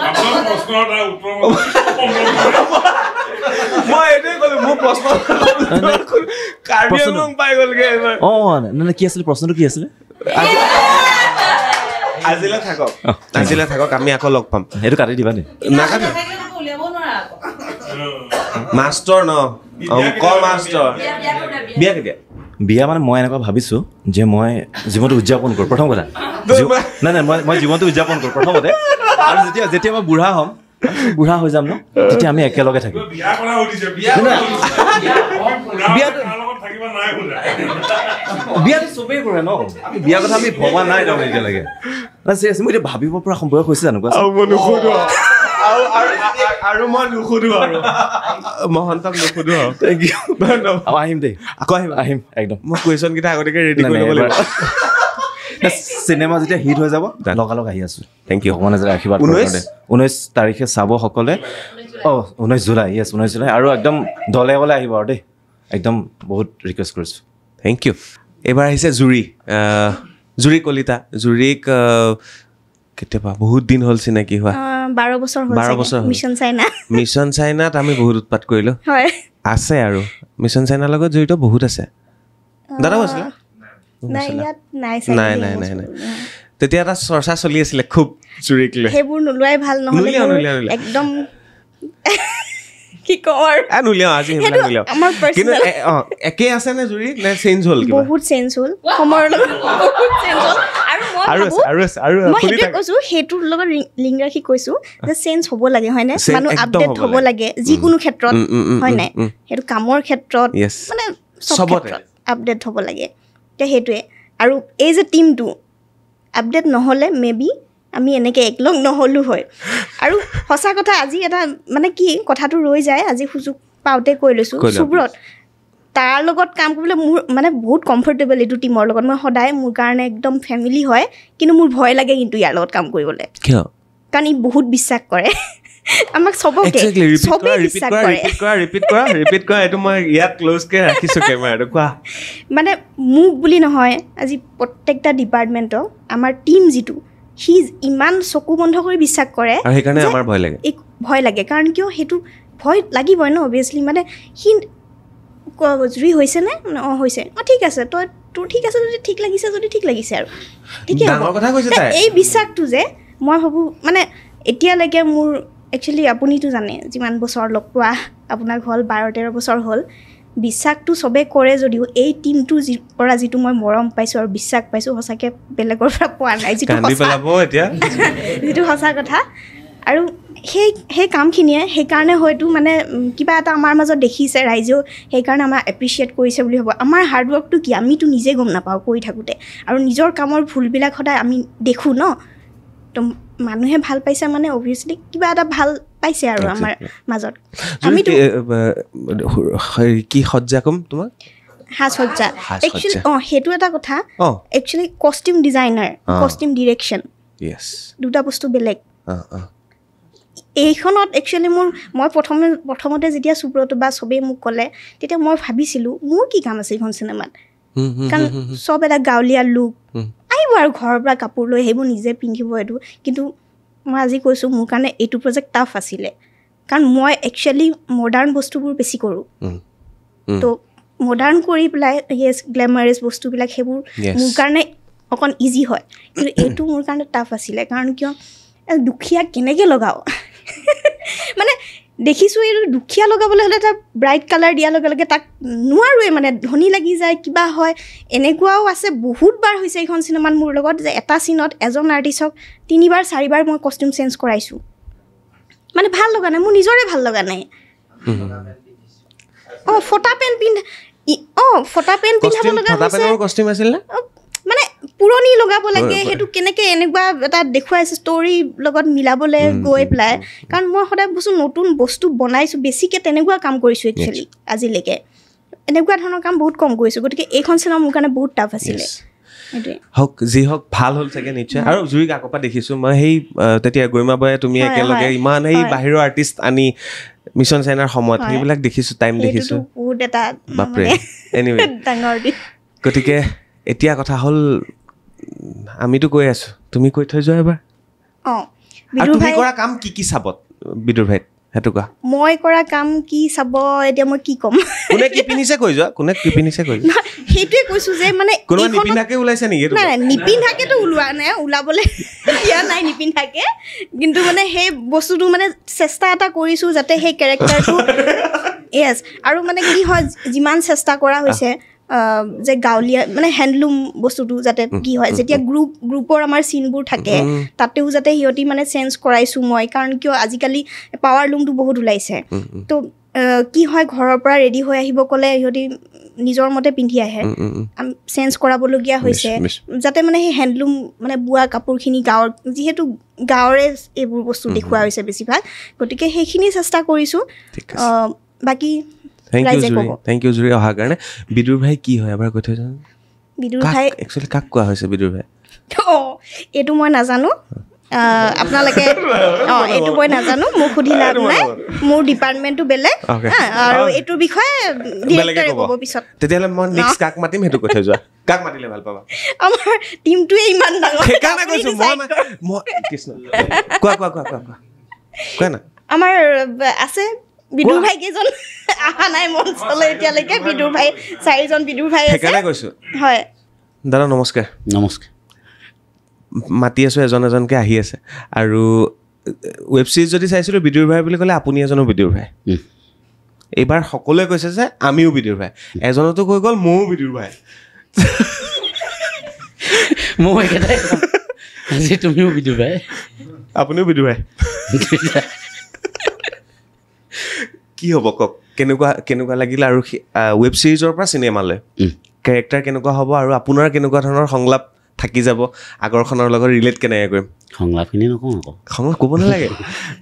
মই এইটোৱে ক'লো মোৰ প্ৰশ্ন কাৰ্বি আংলং পাই গ'লগে এবাৰ নাই কি আছিলে প্ৰশ্নটো কি আছিলে আজিলৈ থাকক আমি আকৌ লগ পাম সেইটো কাটি দিবা নি নাকাটো মাষ্টৰ ন অংক মাষ্টৰ বিয়া কেতিয়া বিয়া মানে মই এনেকুৱা ভাবিছোঁ যে মই জীৱনটো উদযাপন কৰোঁ প্ৰথম কথা নাই মই জীৱনটো উদযাপন কৰোঁ প্ৰথমতে আৰু যেতিয়া মই বুঢ়া হৈ যাম ন তেতিয়া আমি একেলগে থাকিম বিয়াটো চবেই কৰে ন আমি বিয়াৰ কথা আমি ভবা নাই তাৰমানে এতিয়ালৈকে মই এতিয়া ভাবিব পৰা বয়স হৈছে জানো আৰু মই নুসুধো আৰু মহন্তক নুসুধো আৰু আহিম দেই আকৌ আহিম একদম মই কুৱেশ্যন কেইটা আগতীয়াকৈ ৰেডি কৰি ল'ব লাগিব চিনেমা যেতিয়া হিট হৈ যাব লগালগ আহি আছোঁ থেংক ইউ ভগৱানে যাতে আশীৰ্বাদ 19 তাৰিখে চাব সকলে 19 জুলাই য়েছ 19 জুলাই আৰু একদম দলে বলে আহিব আৰু দেই একদম বহুত ৰিকুৱেষ্ট কৰিছোঁ থেংক ইউ এইবাৰ আহিছে জুৰি কলিতা জুৰিক কেতিয়াবা বহুত দিন হ'ল চিনাকি হোৱা 12 বছৰ মিছন চাইনাত আমি বহুত উৎপাত কৰিলোঁ আছে আৰু মিছন চাইনাৰ লগত জড়িত বহুত আছে দাদাও আছিলে নাই তেতিয়া এটা চৰ্চা চলি আছিলে খুব জুৰিক লৈ সেইবোৰ নোলোৱাই ভাল নহ'লে একদম কি কওঁ আৰু নুলিয়াওঁ আজি সেইবিলাক নুলিয়াওঁ কিন্তু একে আছে নে জুৰি নে চেঞ্জ হ'ল বহুত চেঞ্জ হ'ল সময়ৰ লগত বহুত চেঞ্জ হ'ল আৰু মই সেইটোৱে কৈছোঁ সেইটোৰ লগত লিংক ৰাখি কৈছোঁ যে চেঞ্জ হ'ব লাগে হয়নে মানুহ আপডেট হ'ব লাগে যিকোনো ক্ষেত্ৰত হয় নাই সেইটো কামৰ ক্ষেত্ৰত মানে চবতে আপডেট হ'ব লাগে এতিয়া সেইটোৱে আৰু এই যে টিমটো আপডেট নহ'লে মেবি আমি এনেকৈ একলগ নহ'লোঁ হয় আৰু সঁচা কথা আজি এটা মানে কি কথাটো ৰৈ যায় আজি সুযোগ পাওঁতে কৈ লৈছোঁ সুব্ৰত তাৰ লগত কাম কৰিবলৈ মোৰ মানে বহুত কমফৰ্টেবল এইটো টিমৰ লগত মই সদায় মোৰ কাৰণে একদম ফেমিলি হয় কিন্তু মোৰ ভয় লাগে কিন্তু ইয়াৰ লগত কাম কৰিবলৈ কিয় কাৰণ ই বহুত বিশ্বাস কৰে আমাক চবকে চবেই বিশ্বাস কৰে ৰিপিট কৰা এইটো মই ইয়াত ক্ল'জকৈ ৰাখিছোঁ কেমেৰাটো কোৱা মানে মোক বুলি নহয় আজি প্ৰত্যেকটা ডিপাৰ্টমেণ্টক আমাৰ টিম যিটো সি ইমান চকু বন্ধ কৰি বিশ্বাস কৰে আৰু সেইকাৰণে আমাৰ ভয় লাগে কাৰণ কিয় সেইটো ভয় লাগিবই ন অভিয়াছলি মানে সি জুৰি হৈছেনে হৈছে ঠিক আছে তই তোৰ ঠিক আছে যদি ঠিক লাগিছে আৰু ঠিকে এই বিশ্বাসটো যে মই ভাবোঁ মানে এতিয়ালৈকে মোৰ একচুৱেলি আপুনিতো জানে যিমান বছৰ লগ পোৱা আপোনাক হ'ল 12-13 বছৰ হ'ল বিশ্বাসটো চবেই কৰে যদিও এই টিমটো পৰা যিটো মই মৰম পাইছোঁ আৰু বিশ্বাস পাইছোঁ সঁচাকৈ বেলেগৰ পৰা পোৱা নাই যিটো সঁচা কথা আৰু সেই কামখিনিয়ে সেইকাৰণে হয়তো মানে কিবা এটা আমাৰ মাজত দেখিছে ৰাইজেও সেইকাৰণে আমাৰ এপ্ৰিচিয়েট কৰিছে বুলি ভাবোঁ আমাৰ হাৰ্ডৱৰ্কটো কি আমিতো নিজে গম নাপাওঁ কৰি থাকোঁতে আৰু নিজৰ কামৰ ভুলবিলাক সদায় আমি দেখোঁ ন তো মানুহে ভাল পাইছে মানে অভিয়াছলি কিবা এটা ভাল পাইছে আৰু আমাৰ মাজত আমিতো কি সজ্জা কম তোমাক সাজসজ্জা একচুৱেলি সেইটো এটা কথা actually costume designer costume direction দুটা বস্তু বেলেগ এইখনত একচুৱেলি মই প্ৰথমতে যেতিয়া সুব্ৰত বা চবেই মোক ক'লে তেতিয়া মই ভাবিছিলোঁ মোৰ কি কাম আছে এইখন চিনেমাত কাৰণ চব এটা গাঁৱলীয়া লুক আহিব আৰু ঘৰৰ পৰা কাপোৰ লৈ সেইবোৰ নিজে পিন্ধিব এইটো কিন্তু মই আজি কৈছোঁ মোৰ কাৰণে এইটো প্ৰজেক্ট টাফ আছিলে কাৰণ মই একচুৱেলি মডাৰ্ণ বস্তুবোৰ বেছি কৰোঁ তো মডাৰ্ণ কৰি পেলাই গ্লেমাৰাছ বস্তুবিলাক সেইবোৰ মোৰ কাৰণে অকণ ইজি হয় কিন্তু এইটো মোৰ কাৰণে টাফ আছিলে কাৰণ কিয় দুখীয়া কেনেকৈ লগাওঁ মানে দেখিছোঁ এইটো দুখীয়া লগাবলৈ হ'লে এটা ব্ৰাইট কালাৰ দিয়াৰ লগে লগে তাক নোৱাৰোৱে মানে ধনী লাগি যায় কিবা হয় এনেকুৱাও আছে বহুতবাৰ হৈছে এইখন চিনেমাত মোৰ লগত যে এটা চিনত এজন আৰ্টিষ্টক 3-4 মই কষ্টিউম চেঞ্জ কৰাইছোঁ মানে ভাল লগা নাই মোৰ নিজৰে ভাল লগা নাই ফটা পেণ্ট পিন্ধাব লগা হৈছে মানে পুৰণি লগাব লাগে সেইটো কেনেকৈ এনেকুৱা এটা দেখুৱাইছে ষ্টৰী লগত মিলাবলৈ গৈ পেলাই কাৰণ মই সদায় বস্তু নতুন বস্তু বনাইছোঁ বেছিকৈ তেনেকুৱা কাম কৰিছোঁ একচুৱেলি আজিলৈকে এনেকুৱা ধৰণৰ কাম বহুত কম কৰিছোঁ গতিকে এইখন চিনেমা মোৰ কাৰণে বহুত টাফ আছিলে হওক যি হওক ভাল হ'ল চাগে নিশ্চয় আৰু জুৰিক আগৰ পৰা দেখিছোঁ মই সেই তেতিয়া গৈমাবাই তুমি একেলগে ইমান সেই বাহিৰৰ আৰ্টিষ্ট আনি মিছন চাইনাৰ সময়ত সেইবিলাক দেখিছোঁ টাইম দেখিছোঁ বহুত এটা বাপৰে এনিৱে ডাঙৰ দিন গতিকে এতিয়া কথা হ'ল আমিতো কৈ আছোঁ তুমি কৈ থৈ যোৱা এবাৰ অঁ আৰু তুমি কৰা কাম কি কি চাবত বিদুৰ ভাইত সেইটো কোৱা মই কৰা কাম কি চাব এতিয়া মই কি ক'ম কোনে কি পিন্ধিছে কৈ যোৱা কোনে কি পিন্ধিছে কৈ যোৱা সেইটোৱে কৈছোঁ যে মানে কোনোবা নিপিন্ধাকে ওলাইছে নেকি নাই নাই নিপিন্ধাকেতো ওলোৱা নাই ওলাবলৈ দিয়া নাই নিপিন্ধাকে কিন্তু মানে সেই বস্তুটো মানে চেষ্টা এটা কৰিছোঁ যাতে সেই কেৰেক্টাৰটো য়েছ আৰু মানে কি হয় যিমান চেষ্টা কৰা হৈছে যে গাঁৱলীয়া মানে হেণ্ডলুম বস্তুটো যাতে কি হয় যেতিয়া গ্ৰুপৰ আমাৰ চিনবোৰ থাকে তাতেও যাতে সিহঁতি মানে চেঞ্জ কৰাইছোঁ মই কাৰণ কিয় আজিকালি পাৱাৰ লুমটো বহুত ওলাইছে তো কি হয় ঘৰৰ পৰা ৰেডি হৈ আহিব ক'লে সিহঁতি নিজৰ মতে পিন্ধি আহে চেঞ্জ কৰাবলগীয়া হৈছে যাতে মানে সেই হেণ্ডলুম মানে বোৱা কাপোৰখিনি গাঁৱৰ যিহেতু গাঁৱৰে এইবোৰ বস্তু দেখুওৱা হৈছে বেছিভাগ গতিকে সেইখিনি চেষ্টা কৰিছোঁ বাকী থেংক ইউ জুৰি অহাৰ কাৰণে বিদুৰ ভাই কি হয় এবাৰ কৈ থৈ যাওঁ বিদুৰ ভাই একচুৱেলি কাক কোৱা হৈছে বিদুৰ ভাই এইটো মই নাজানো আপোনালোকে এইটো মই নাজানো মোক সুধি লাভ নাই মোৰ ডিপাৰ্টমেণ্টটো বেলেগ আৰু এইটোৰ বিষয়ে ডিৰেক্টৰে ক'ব পিছত তেতিয়াহ'লে মই নেক্সট কাক মাতিম সেইটো কৈ থৈ যোৱা কাক মাতিলে ভাল পাবা আমাৰ টিমটোৱে ইমান ডাঙৰ সেইকাৰণে কৈছোঁ মই কৃষ্ণ কোৱা কোৱা কোৱা কোৱা কোৱা না আমাৰ আছে বিদুৰ ভাই কেইজন অহা নাই মঞ্চলৈ এতিয়ালৈকে বিদুৰ ভাই 4জন বিদুৰ ভাই আছে সেইকাৰণে কৈছোঁ হয় দাদা নমস্কাৰ নমস্কাৰ মাতি আছোঁ এজন এজনকৈ আহি আছে আৰু ৱেব ছিৰিজ যদি চাইছিলোঁ বিদুৰ ভাই বুলি ক'লে আপুনি এজনো বিদুৰ ভাই এইবাৰ সকলোৱে কৈছে যে আমিও বিদুৰ ভাই এজনতো কৈ গ'ল ময়ো বিদুৰ ভাই মই একেটাই আজি তুমিও বিদুৰ ভাই আপুনিও বিদুৰ ভাই কি হ'ব কওক কেনেকুৱা লাগিল আৰু ৱেব ছিৰিজৰ পৰা চিনেমালৈ কেৰেক্টাৰ কেনেকুৱা হ'ব আৰু আপোনাৰ কেনেকুৱা ধৰণৰ সংলাপ থাকি যাব আগৰখনৰ লগত ৰিলেট কেনেকৈ কৰিম সংলাপখিনি নকওঁ আকৌ সংলাপ ক'ব নালাগে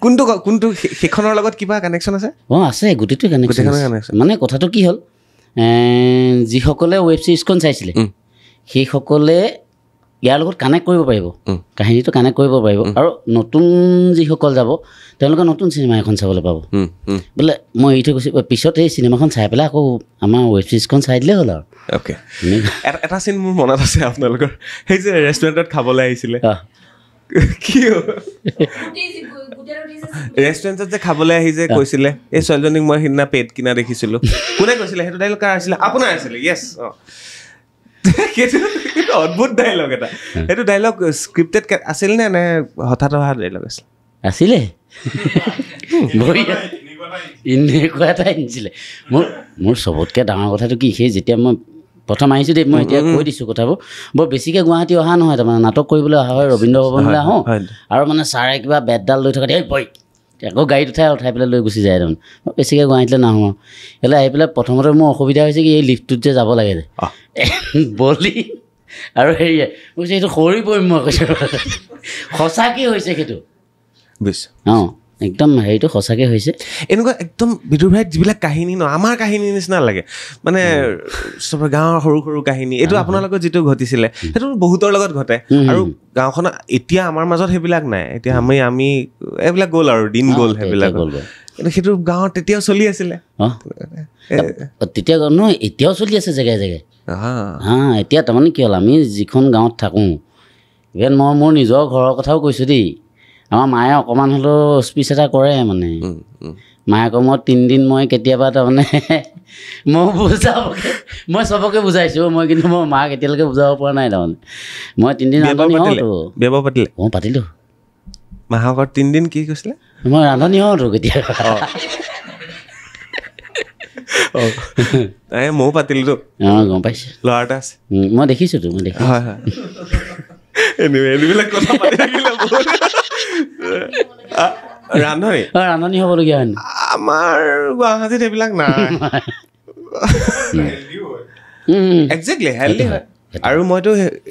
কোনটো সেইখনৰ লগত কিবা কানেকশ্যন আছে অঁ আছে গোটেইটো কানেকশ্যন মানে কথাটো কি হ'ল যিসকলে ৱেব ছিৰিজখন চাইছিলে সেইসকলে ইয়াৰ লগত কানেক্ট কৰিব পাৰিব কাহিনীটো কানেক্ট কৰিব পাৰিব আৰু নতুন যিসকল যাব তেওঁলোকে নতুন চিনেমা এখন চাবলৈ পাব বোলে মই এইটো কৈছোঁ পিছত এই চিনেমাখন চাই পেলাই আকৌ আমাৰ ৱেব ছিৰিজখন চাই দিলেই হ'ল আৰু অ'কে এটা চিন মোৰ মনত আছে আপোনালোকৰ সেই যে ৰেষ্টুৰেণ্টত খাবলৈ আহিছিলে কি ৰেষ্টুৰেণ্টত যে খাবলৈ আহি যে কৈছিলে এই ছোৱালীজনীক মই সিদিনা পেট কিনা দেখিছিলোঁ কোনে কৈছিলে সেইটো ডাইলগ কাৰ আছিলে আপোনাৰ আছিলে য়েছ অঁ সেইটো অদ্ভুত ডাইলগ এটা সেইটো ডাইলগ স্ক্ৰিপ্টেড আছিল নে হঠাৎ অহা ডাইলগ আছিলে এনেকুৱা এটা আনিছিলে মোৰ চবতকৈ ডাঙৰ কথাটো কি সেই যেতিয়া মই প্ৰথম আহিছোঁ দেই মই এতিয়া কৈ দিছোঁ কথাবোৰ বৰ বেছিকৈ গুৱাহাটী অহা নহয় তাৰমানে নাটক কৰিবলৈ অহা হয় ৰবীন্দ্ৰ ভৱনলৈ আহোঁ আৰু মানে ছাৰে কিবা বেটডাল লৈ থকা এই বই আকৌ গাড়ীত উঠাই পেলাই লৈ গুচি যায় তাৰমানে মই বেছিকৈ গুৱাহাটীলৈ নাহোঁ এইফালে আহি পেলাই প্ৰথমতে মোৰ অসুবিধা হৈছে কি এই লিফ্টটোত যে যাব লাগে যে বলি আৰু হেৰিয়ে কৈছে এইটো সৰি পৰিম মই কৈছোঁ সঁচাকৈ হৈছে সেইটো বুজিছোঁ অঁ একদম হেৰিটো সঁচাকৈ হৈছে এনেকুৱা একদম বিদুৰ ভাইত যিবিলাক কাহিনী ন আমাৰ কাহিনীৰ নিচিনা লাগে মানে চবৰে গাঁৱৰ সৰু সৰু কাহিনী এইটো আপোনালোকৰ যিটো ঘটিছিলে সেইটো বহুতৰ লগত ঘটে আৰু গাঁওখনত এতিয়া আমাৰ মাজত সেইবিলাক নাই এতিয়া আমি এইবিলাক গ'ল আৰু দিন গ'ল সেইবিলাক কিন্তু সেইটো গাঁৱত তেতিয়াও চলি আছিলে তেতিয়া নহয় এতিয়াও চলি আছে জেগাই জেগাই এতিয়া তাৰমানে কি হ'ল আমি যিখন গাঁৱত থাকোঁ ইভেন মই মোৰ নিজৰ ঘৰৰ কথাও কৈছোঁ দেই আমাৰ মায়ে অকণমান হ'লেও স্পীচ এটা কৰে মানে মায়েকৰ মই 3 দিন মই কেতিয়াবা তাৰমানে মই বুজাবকৈ মই চবকে বুজাইছোঁ মই কিন্তু মই মাক এতিয়ালৈকে বুজাব পৰা নাই তাৰমানে মই 3 দিন ৰান্ধনি হওঁতো বিয়া পাতিলে অঁ পাতিলোঁ মাহকৰ 3 দিন কি কৈছিলে মই ৰান্ধনি হওঁতো কেতিয়াবা ময়ো পাতিলোতো অঁ গম পাইছোঁ ল'ৰা এটা আছে মই দেখিছোঁতো মই দেখিছোঁ হয় হয় এইবিলাক কথা পাতি থাকিলে ৰান্ধনি ৰান্ধনি হ'বলগীয়া হয় আমাৰ গুৱাহাটীত এইবিলাক নাই একজেক্টলি হেল্ডি হয় আৰু মইতো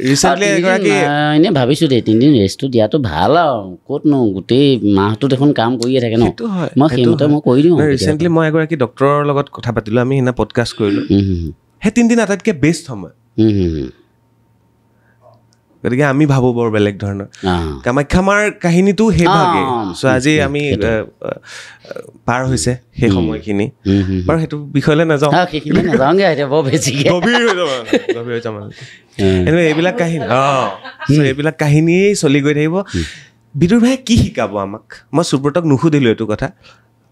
ৰিচেণ্টলি এগৰাকী এনেই ভাবিছোঁ দেই 3 দিন ৰেষ্টটো দিয়াটো ভাল আৰু ক'তনো গোটেই মাহটো দেখোন কাম কৰিয়ে থাকে ন মই সেইমতে মই কৰি দিওঁ ৰিচেণ্টলি মই এগৰাকী ডক্টৰৰ লগত কথা পাতিলোঁ আমি সেইদিনা পডকাষ্ট কৰিলোঁ সেই 3 দিন আটাইতকৈ বেষ্ট সময় গতিকে আমি ভাবোঁ বৰ বেলেগ ধৰণৰ কামাখ্যা মাৰ কাহিনীটো সেইভাগে চ' আজি আমি পাৰ হৈছে সেই সময়খিনি বাৰু সেইটো বিষয়লৈ নাযাওঁ এইবিলাক কাহিনী এইবিলাক কাহিনীয়েই চলি গৈ থাকিব বিদুৰ ভাইয়ে কি শিকাব আমাক মই সুব্ৰতক নুসুধিলোঁ এইটো কথা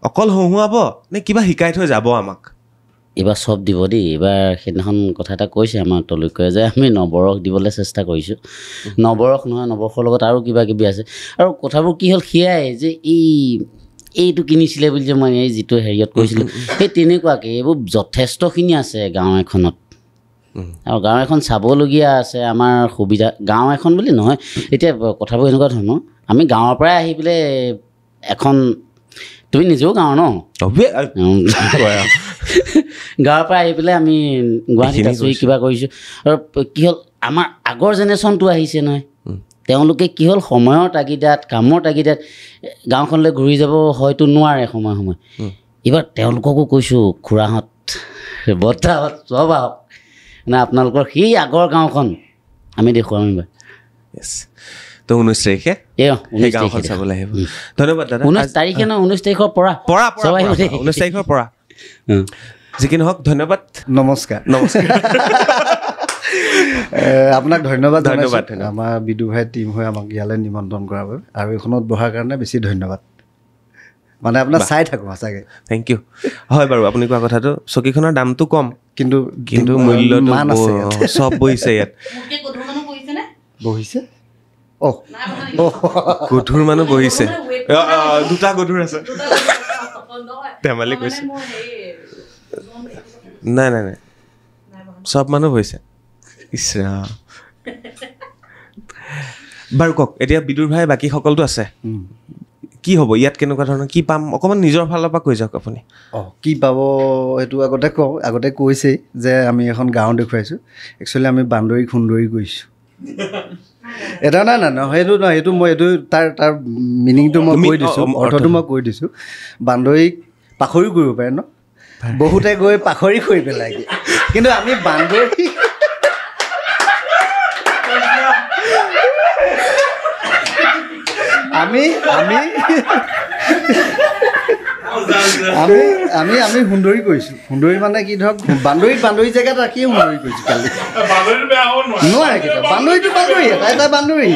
অকল হহুৱাব নে কিবা শিকাই থৈ যাব আমাক এইবাৰ চব দিব দেই এইবাৰ সেইদিনাখন কথা এটা কৈছে আমাৰ তলুকয়ে যে আমি নৱৰস দিবলৈ চেষ্টা কৰিছোঁ নৱৰস নহয় নৱৰসৰ লগত আৰু কিবা কিবি আছে আৰু কথাবোৰ কি হ'ল সেয়াই যে এইটো কিনিছিলে বুলি যে মই এই যিটো হেৰিয়ত কৈছিলোঁ সেই তেনেকুৱাকৈ এইবোৰ যথেষ্টখিনি আছে গাঁও এখনত আৰু গাঁও এখন চাবলগীয়া আছে আমাৰ সুবিধা গাঁও এখন বুলি নহয় এতিয়া কথাবোৰ এনেকুৱা ধৰণৰ আমি গাঁৱৰ পৰাই আহি পেলাই এখন তুমি নিজেও গাঁও ন গাঁৱৰ পৰা আহি পেলাই আমি গুৱাহাটীত আছোঁ কিবা কৰিছোঁ আৰু কি হ'ল আমাৰ আগৰ জেনেৰেশ্যনটো আহিছে নহয় তেওঁলোকে কি হ'ল সময়ৰ তাগিদাত কামৰ তাগিদাত গাঁওখনলৈ ঘূৰি যাব হয়তো নোৱাৰে সময় এইবাৰ তেওঁলোককো কৈছোঁ খুৰাহঁত বৰ্তাহঁত চব আহক মানে আপোনালোকৰ সেই আগৰ গাঁওখন আমি দেখুৱাম এইবাৰ তো 19 তাৰিখে এই গাঁওখন চাবলৈ আহিব ধন্যবাদ দাদা 19 তাৰিখে ন 19 তাৰিখৰ পৰা 19 তাৰিখৰ পৰা যি কি নহওক ধন্যবাদ নমস্কাৰ আপোনাক ধন্যবাদ আমাৰ বিদু ভাই টীম হৈ আমাক ইয়ালৈ নিমন্ত্ৰণ কৰাৰ বাবে আৰু এইখনত বহাৰ কাৰণে বেছি ধন্যবাদ মানে আপোনাক চাই থাকোঁ সঁচাকৈ থেংক ইউ হয় বাৰু আপুনি কোৱা কথাটো চকীখনৰ দামটো কম কিন্তু মূল্যটো চব বহিছে ইয়াত বহিছে গধুৰ মানুহ বহিছে দুটা গধুৰ আছে ধেমালি কৈছে নাই চব মানুহ বহিছে ইছৰা বাৰু কওক এতিয়া বিদুৰ ভাই বাকী সকলতো আছে কি হ'ব ইয়াত কেনেকুৱা ধৰণৰ কি পাম অকণমান নিজৰ ফালৰ পৰা কৈ যাওক আপুনি কি পাব সেইটো আগতে কৈছেই যে আমি এখন গাঁও দেখুৱাইছোঁ একচুৱেলি আমি বান্দৰী খুন্দৰী গৈছোঁ এটা নাই সেইটো মই এইটো তাৰ মিনিংটো মই কৈ দিছোঁ অৰ্থটো মই কৈ দিছোঁ বান্দৰীক পাখৰি কৰিব পাৰে ন বহুতে গৈ পাখৰি কৰি পেলাই কিন্তু আমি বান্দৰী আমি সুন্দৰী কৰিছোঁ সুন্দৰী মানে কি ধৰক বান্দৰী জেগাত ৰাখিয়ে সুন্দৰী কৰিছোঁ কালি নোৱাৰে কেতিয়াবা বান্দৰীটো বান্দৰী এটা বান্দৰী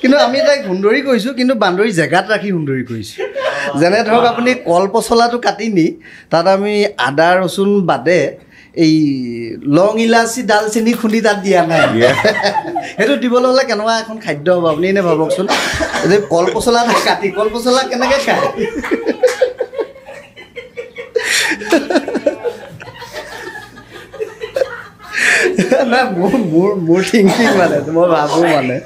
কিন্তু আমি তাইক সুন্দৰী কৰিছোঁ কিন্তু বান্দৰী জেগাত ৰাখি সুন্দৰী কৰিছোঁ যেনে ধৰক আপুনি কল পচলাটো কাটি নি তাত আমি আদা ৰচুন বাদে এই লং ইলাচি ডালচেনি খুন্দি তাত দিয়া নাই সেইটো দিবলৈ হ'লে কেনেকুৱা এখন খাদ্য হ'ব আপুনি এনেই ভাবকচোন যে কল পচলা কাটি কল পচলা কেনেকৈ খায় নাই মোৰ থিংকিং মানে মই ভাবোঁ মানে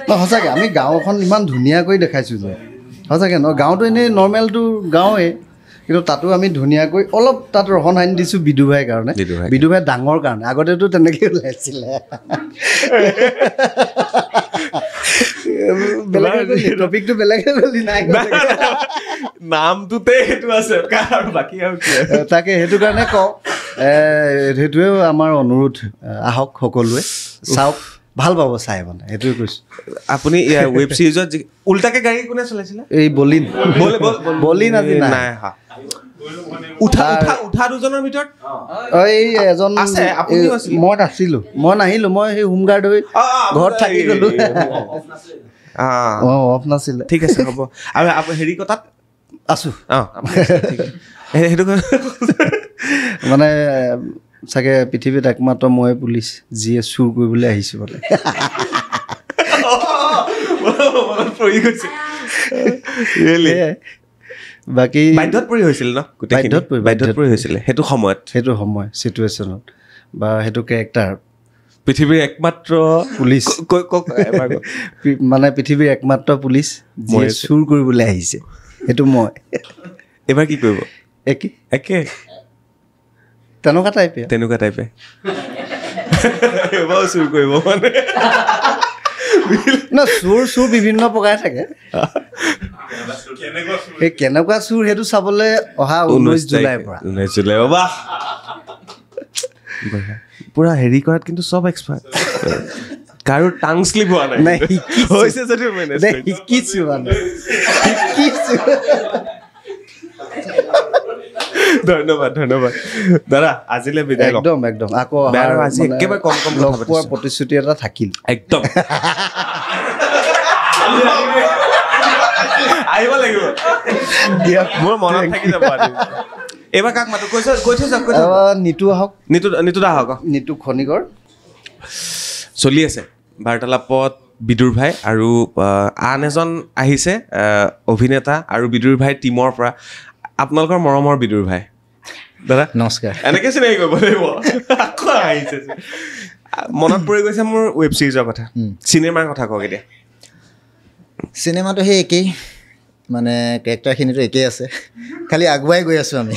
সঁচাকৈ আমি গাঁওখন ইমান ধুনীয়াকৈ দেখাইছোঁ যে সঁচাকৈ ন গাঁৱটো এনেই নৰ্মেলটো গাঁৱে কিন্তু তাতো আমি ধুনীয়াকৈ অলপ তাত ৰহন সানি দিছোঁ বিদু ভাইৰ কাৰণে বিদু ভাই ডাঙৰ কাৰণে আগতেতো তেনেকৈ ওলাইছিলে টপিকটো বেলেগে গ'লি নাই নামটোতে সেইটো আছে বাকী আৰু তাকে সেইটো কাৰণে কওঁ সেইটোৱেও আমাৰ অনুৰোধ আহক সকলোৱে চাওক ভাল পাব চাই মানে সেইটোৱে কৈছোঁ আপুনি ৱেব ছিৰিজত উল্টাকে গাড়ী কোনে চলাইছিলে এই বলিন আজি নাই উঠা দুজনৰ ভিতৰত এই এজন মই নাহিলোঁ মই সেই হোমগাৰ্ড হৈ ঘৰত থাকি গ'লোঁ অফ নাছিলে ঠিক আছে হ'ব আৰু হেৰি কথাত আছোঁ সেইটো মানে চাগে পৃথিৱীত একমাত্ৰ মই পুলিচ যিয়ে চুৰ কৰিবলৈ আহিছোঁ বোলে বাকী বাধ্যত পৰি হৈছিল ন বাধ্যত পৰি হৈছিলে সেইটো সময় চিটুৱেশ্যনত বা সেইটো কেৰেক্টাৰ পৃথিৱীৰ একমাত্ৰ পুলিচ মানে পৃথিৱীৰ একমাত্ৰ পুলিচ যিয়ে চুৰ কৰিবলৈ আহিছে সেইটো মই এইবাৰ কি কৰিব একে তেনেকুৱা টাইপে এবাৰ চুৰ কৰিব মানে ন চুৰ বিভিন্ন প্ৰকাৰ থাকে এই কেনেকুৱা চুৰ সেইটো চাবলৈ অহা 19 জুলাইৰ পৰা বাহ পুৰা হেৰি কৰাত কিন্তু চব এক্সপাৰ্ট কাৰো টাং স্লিপ হোৱা নাই হৈছে যদিও মেনেজ শিকিছো ধন্যবাদ দাদা আজিলৈ বিদায় একদম আকৌ আজি একেবাৰে কম লগ পোৱাৰ প্ৰতিশ্ৰুতি এটা থাকিল একদম আহিব লাগিব মোৰ মনত থাকি যাব এইবাৰ কাক মাতো কৈ থৈ যাওক নিতু আহক নিতু খনিকৰ চলি আছে বাৰ্তালাপত বিদুৰ ভাই আৰু আন এজন আহিছে অভিনেতা আৰু বিদুৰ ভাই টীমৰ পৰা আপোনালোকৰ মৰমৰ বিদুৰ ভাই দাদা নমস্কাৰ এনেকৈ চিনাকি কৰিব লাগিব আকৌ আহিছে মনত পৰি গৈছে মোৰ ৱেব ছিৰিজৰ কথা চিনেমাৰ কথা কওক এতিয়া চিনেমাটো সেই একেই মানে কেৰেক্টাৰখিনিতো একেই আছে খালি আগুৱাই গৈ আছোঁ আমি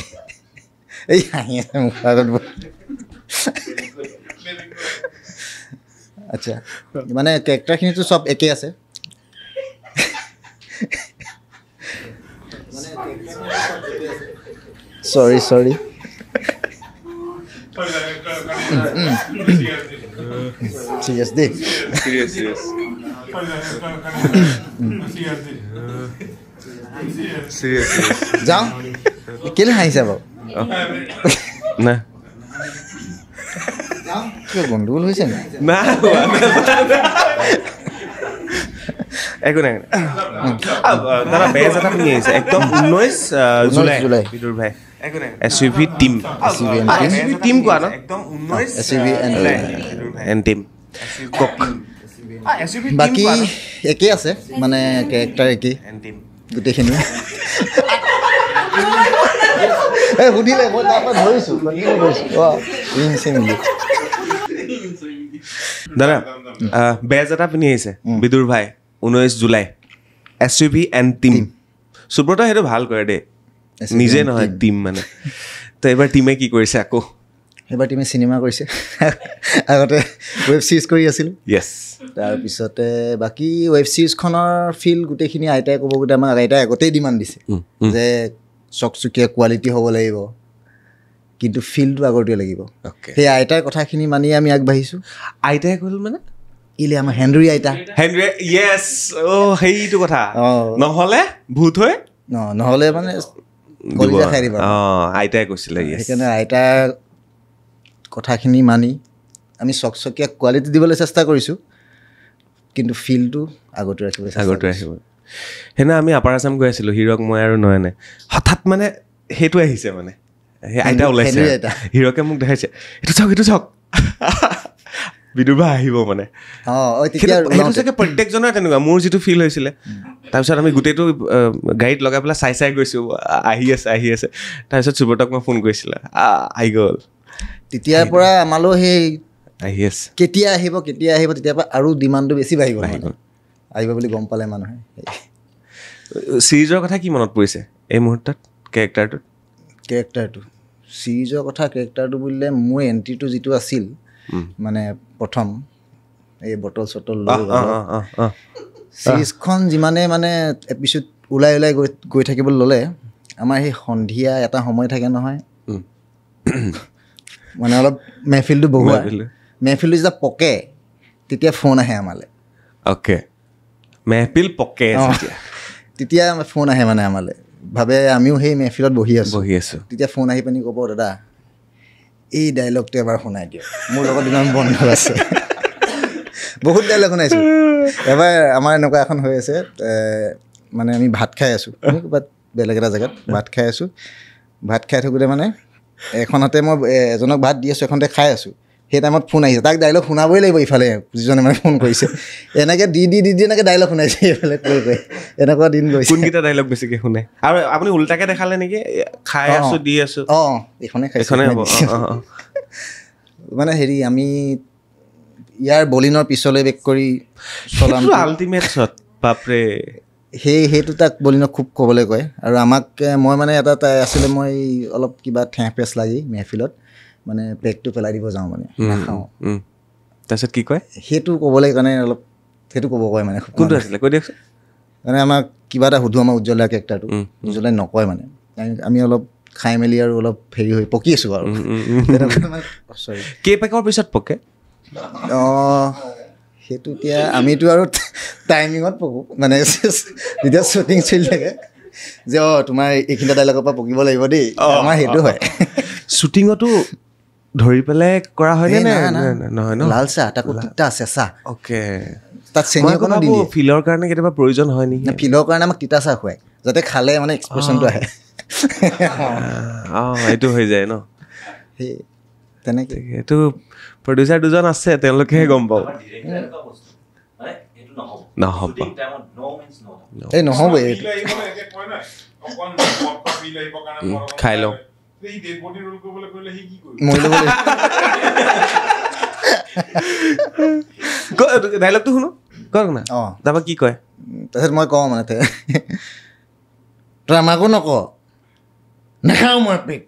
এই হাঁহি আছে মুখ আগত আচ্ছা মানে কেৰেক্টাৰখিনিতো চব একেই আছে চৰি ঠিক আছে দেই যাওঁ কেলে হাঁহিছা বাৰু না গণ্ডগোল হৈছে একো নাই দাদা বেজ এটা পিন্ধি আহিছে একদম 19 জুলাই বিদুৰ ভাই SUV টিম কোৱা ন একদম 19 SUV এণ্ড টিম বাকী একেই আছে মানে কেৰেক্টাৰ একেই গোটেইখিনি সুধিলে মই তাৰপৰা ধৰিছোঁ দাদা বেজ এটা পিন্ধি আহিছে বিদুৰ ভাই 19 July SUV and team Subrata সেইটো ভাল কৰে দেই নিজে নহয় টিম মানে তো এইবাৰ টিমে কি কৰিছে আকৌ এইবাৰ টিমে চিনেমা কৰিছে আগতে ৱেব ছিৰিজ কৰি আছিলোঁ য়েছ তাৰপিছতে বাকী ৱেব ছিৰিজখনৰ ফিল গোটেইখিনি আইতাই ক'ব গোটেই আমাক আইতাই আগতেই ডিমাণ্ড দিছে যে চকচকীয়া কোৱালিটি হ'ব লাগিব কিন্তু ফিলটো আগৰটোৱে লাগিব সেই আইতাৰ কথাখিনি মানি আমি আগবাঢ়িছোঁ আইতাই ক'ল মানে ইলে আমাৰ হেনৰি আইতা য়েছ সেইটো কথা নহ'লে ভূত হৈ নহ'লে মানে কলিজা খাই দিব আইতাই কৈছিলে সেইকাৰণে আইতাৰ কথাখিনি মানি আমি চকচকীয়া কোৱালিটি দিবলৈ চেষ্টা কৰিছোঁ কিন্তু ফিলটো আগতে ৰাখিব সেইদিনা আমি আপাৰ আছাম গৈ আছিলোঁ হিৰক মই আৰু নয়নে হঠাৎ মানে সেইটো আহিছে মানে সেই আইতা ওলাইছে হিৰকে মোক দেখাইছে এইটো চাওক বিদুৰ ভাই আহিব মানে সেইটো চাগে প্ৰত্যেকজনৰ তেনেকুৱা মোৰ যিটো ফিল হৈছিলে তাৰপিছত আমি গোটেইটো গাড়ীত লগাই পেলাই চাই গৈছোঁ আহি আছে তাৰপিছত সুব্ৰতক মই ফোন কৰিছিলোঁ আহি গ'ল তেতিয়াৰ পৰা আমালৈ সেই আহি আছে কেতিয়া আহিব তেতিয়াৰ পৰা আৰু ডিমাণ্ডটো বেছি বাঢ়ি গ'ল আহিব বুলি গম পালে মানুহে চিৰিজৰ কথা কি মনত পৰিছে এই মুহূৰ্তত কেৰেক্টাৰটো চিৰিজৰ কথা কেৰেক্টাৰটো বুলিলে মোৰ এণ্ট্ৰিটো যিটো আছিল মানে প্ৰথম এই বটল চটল লৈ চিৰিজখন যিমানে মানে এপিছ'ড ওলাই গৈ থাকিবলৈ ল'লে আমাৰ সেই সন্ধিয়া এটা সময় থাকে নহয় মানে অলপ মেহফিলটো বহুৱা মেহফিলটো যেতিয়া পকে তেতিয়া ফোন আহে আমালৈ মেহফিল পকে তেতিয়া ফোন আহে মানে আমালৈ ভাবে আমিও সেই মেহফিলত বহি আছোঁ তেতিয়া ফোন আহি পিনি ক'ব দাদা এই ডাইলগটো এবাৰ শুনাই দিয়ক মোৰ লগত ইমান বন্ধ আছে বহুত ডাইলগ শুনাইছোঁ এবাৰ আমাৰ এনেকুৱা এখন হৈ আছে মানে আমি ভাত খাই আছোঁ ক'ৰবাত বেলেগ এটা জেগাত ভাত খাই আছোঁ ভাত খাই থাকোঁতে মানে এখনতে মই এজনক ভাত দি আছোঁ এখনতে খাই আছোঁ সেই টাইমত ফোন আহিছে তাক ডাইলগ শুনাবই লাগিব ইফালে যিজনে মানে ফোন কৰিছে এনেকৈ দি এনেকৈ ডাইলগ শুনাইছে এইফালে কৈ এনেকুৱা দিন গৈছে কোনকেইটা ডাইলগ বেছিকৈ শুনে আৰু আপুনি উল্টাকৈ দেখালে নেকি খাই আছোঁ দি আছোঁ এইখনে হ'ব মানে হেৰি আমি ইয়াৰ বলিনৰ পিছলৈ বেক কৰি চলাম আল্টিমেট শ্বট বাপৰে সেইটো তাক বলিনক খুব ক'বলৈ কয় আৰু আমাক মই মানে এটা আছিলে মই অলপ কিবা ঠেহ পেচ লাগি মেহফিলত মানে পেকটো পেলাই দিব যাওঁ মানে নাখাওঁ তাৰপিছত কি কয় সেইটো ক'বলৈ কাৰণে অলপ সেইটো ক'ব কয় মানে কোনটো আছিলে কৈ দিয়কচোন মানে আমাক কিবা এটা সুধো আমাৰ উজ্জ্বলা কেৰেক্টাৰটো উজ্জ্বলাই নকয় মানে আমি অলপ খাই মেলি আৰু অলপ হেৰি হৈ পকি আছোঁ আৰু চৰি কেই পেকৰ পিছত পকে অঁ সেইটো এতিয়া আমিতো আৰু টাইমিঙত পকোঁ মানে যেতিয়া শ্বুটিং চলি থাকে যে তোমাৰ এইখিনিটা ডাইলগৰ পৰা পকিব লাগিব দেই আমাৰ সেইটো হয় শ্বুটিঙতো ধৰি পেলাই কৰা হয় নে নহয় ন লাল চাহ তাকো তিতা চেঁচা অ'কে তাত চেনি অকণো দি দিয়ে ফিলৰ কাৰণে কেতিয়াবা প্ৰয়োজন হয় নেকি ফিলৰ কাৰণে আমাক তিতা চাহ খুৱায় যাতে খালে মানে এক্সপ্ৰেশ্যনটো আহে অঁ এইটো হৈ যায় ন সেই তেনেকৈ এইটো প্ৰডিউচাৰ দুজন আছে তেওঁলোকেহে গম পাব নহ'ব এই নহ'ব খাই লওঁ ডাইলগটো শুনো কওক না অঁ তাৰপৰা কি কয় তাৰপিছত মই কওঁ মানে তই আমাকো নক নাখাওঁ মই পেক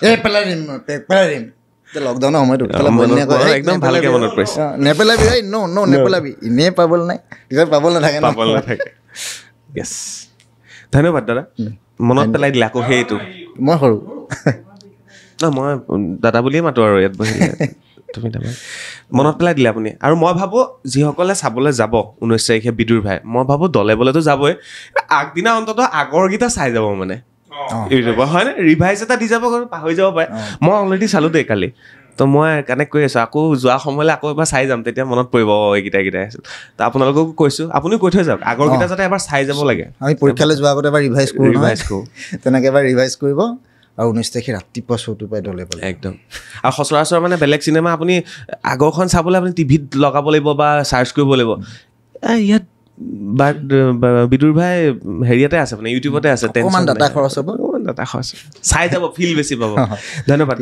এই পেলাই দিম মই পেক পেলাই দিম লকডাউনৰ সময়টো একদম ভালকৈ মনত পৰিছে নেপেলাবি এই নেপেলাবি এনেই পাবলৈ নাই পিছত পাবলৈ নাথাকে নাথাকে য়েছ ধন্যবাদ দাদা মনত পেলাই দিলে আকৌ সেইটো মই সৰু ন মই দাদা বুলিয়ে মাতো আৰু ইয়াত বহিলে তুমি তাৰমানে মনত পেলাই দিলে আপুনি আৰু মই ভাবোঁ যিসকলে চাবলৈ যাব 19 তাৰিখে বিদুৰ ভাই মই ভাবোঁ দলে বলেতো যাবই আগদিনা অন্ততঃ আগৰকেইটা চাই যাব মানে ইউটিউবৰ হয়নে ৰিভাইজ এটা দি যাব পাহৰি যাব পাৰে মই অলৰেডি চালোঁ দেই কালি তো মই কানেক্ট কৰি আছোঁ আকৌ যোৱা সময়লৈ আকৌ এবাৰ চাই যাম তেতিয়া মনত পৰিব এইকেইটাই আছিল তো আপোনালোককো কৈছোঁ আপুনিও কৈ থৈ যাওক আগৰকেইটা যাতে এবাৰ চাই যাব লাগে আমি পৰীক্ষালৈ যোৱাৰ আগতে এবাৰ ৰিভাইজ কৰোঁ তেনেকৈ এবাৰ ৰিভাইজ কৰিব আৰু 19 তাৰিখে ৰাতিপুৱা শ্ব'টো পাই দলে বলে একদম আৰু সচৰাচৰ মানে বেলেগ চিনেমা আপুনি আগৰখন চাবলৈ আপুনি টিভিত লগাব লাগিব বা চাৰ্চ কৰিব লাগিব ইয়াত বিদুৰ ভাই হেৰিয়াতে আছে মানে ইউটিউবতে আছে অকণমান ডাটা খৰচ হ'ব চাই যাব ফিল বেছি পাব ধন্যবাদ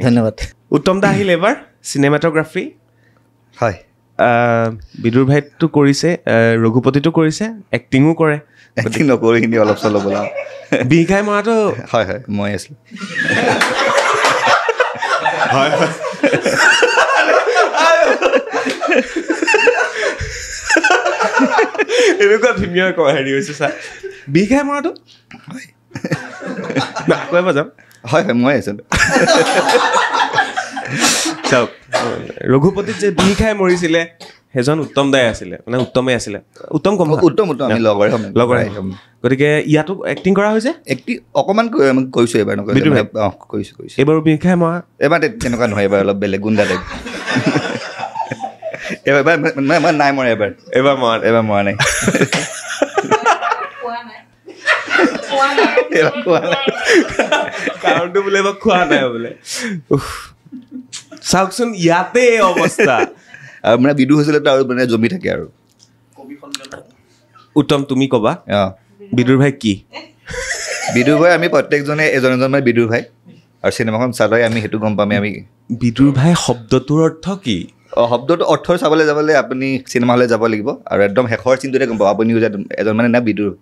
ধন্যবাদ উত্তম দা আহিল এবাৰ চিনেমাটোগ্ৰাফী হয় বিদুৰ ভাইটো কৰিছে ৰঘুপতিটো কৰিছে এক্টিঙো কৰে এক্টিং নকৰি কিনি অলপ চলপ ওলাওঁ বিহ খাই মৰাটো হয় হয় মই আছিলোঁ হয় এনেকুৱা ধুনীয়া হেৰি হৈছে ছাৰ বিহ খাই মৰাটো হয় আকৌ এবাৰ যাম হয় হয় মই আছিলোঁ চাওক ৰঘুপতিত যে বিহ খাই মৰিছিলে সেইজন উত্তম দাই আছিলে মানে উত্তমেই আছিলে উত্তম কম উত্তম আমি লগৰে গতিকে ইয়াতো এক্টিং কৰা হৈছে এক্টিং অকণমান কৰিছোঁ এইবাৰ কৰিছোঁ এইবাৰো বিহ খাই মৰা এইবাৰ তেনেকুৱা নহয় এইবাৰ অলপ বেলেগ গুণ্ডা টাইপ এইবাৰ নাই মৰা এইবাৰ মৰা নাই কাৰণটো বোলে এইবাৰ খোৱা নাই বোলে চাওকচোন ইয়াতে অৱস্থা মানে বিদু হৈছিলে আৰু মানে জমি থাকে আৰু উত্তম তুমি ক'বা বিদুৰ ভাই কি বিদুৰ ভাই আমি প্ৰত্যেকজনে এজন মানে বিদুৰ ভাই আৰু চিনেমাখন চালে আমি সেইটো গম পামেই আমি বিদুৰ ভাই শব্দটোৰ অৰ্থ কি শব্দটো অৰ্থ চাবলৈ যাবলৈ আপুনি চিনেমা হলে যাব লাগিব আৰু একদম শেষৰ চিনটোতে গম পাব আপুনিও যে এজন মানে না বিদুৰ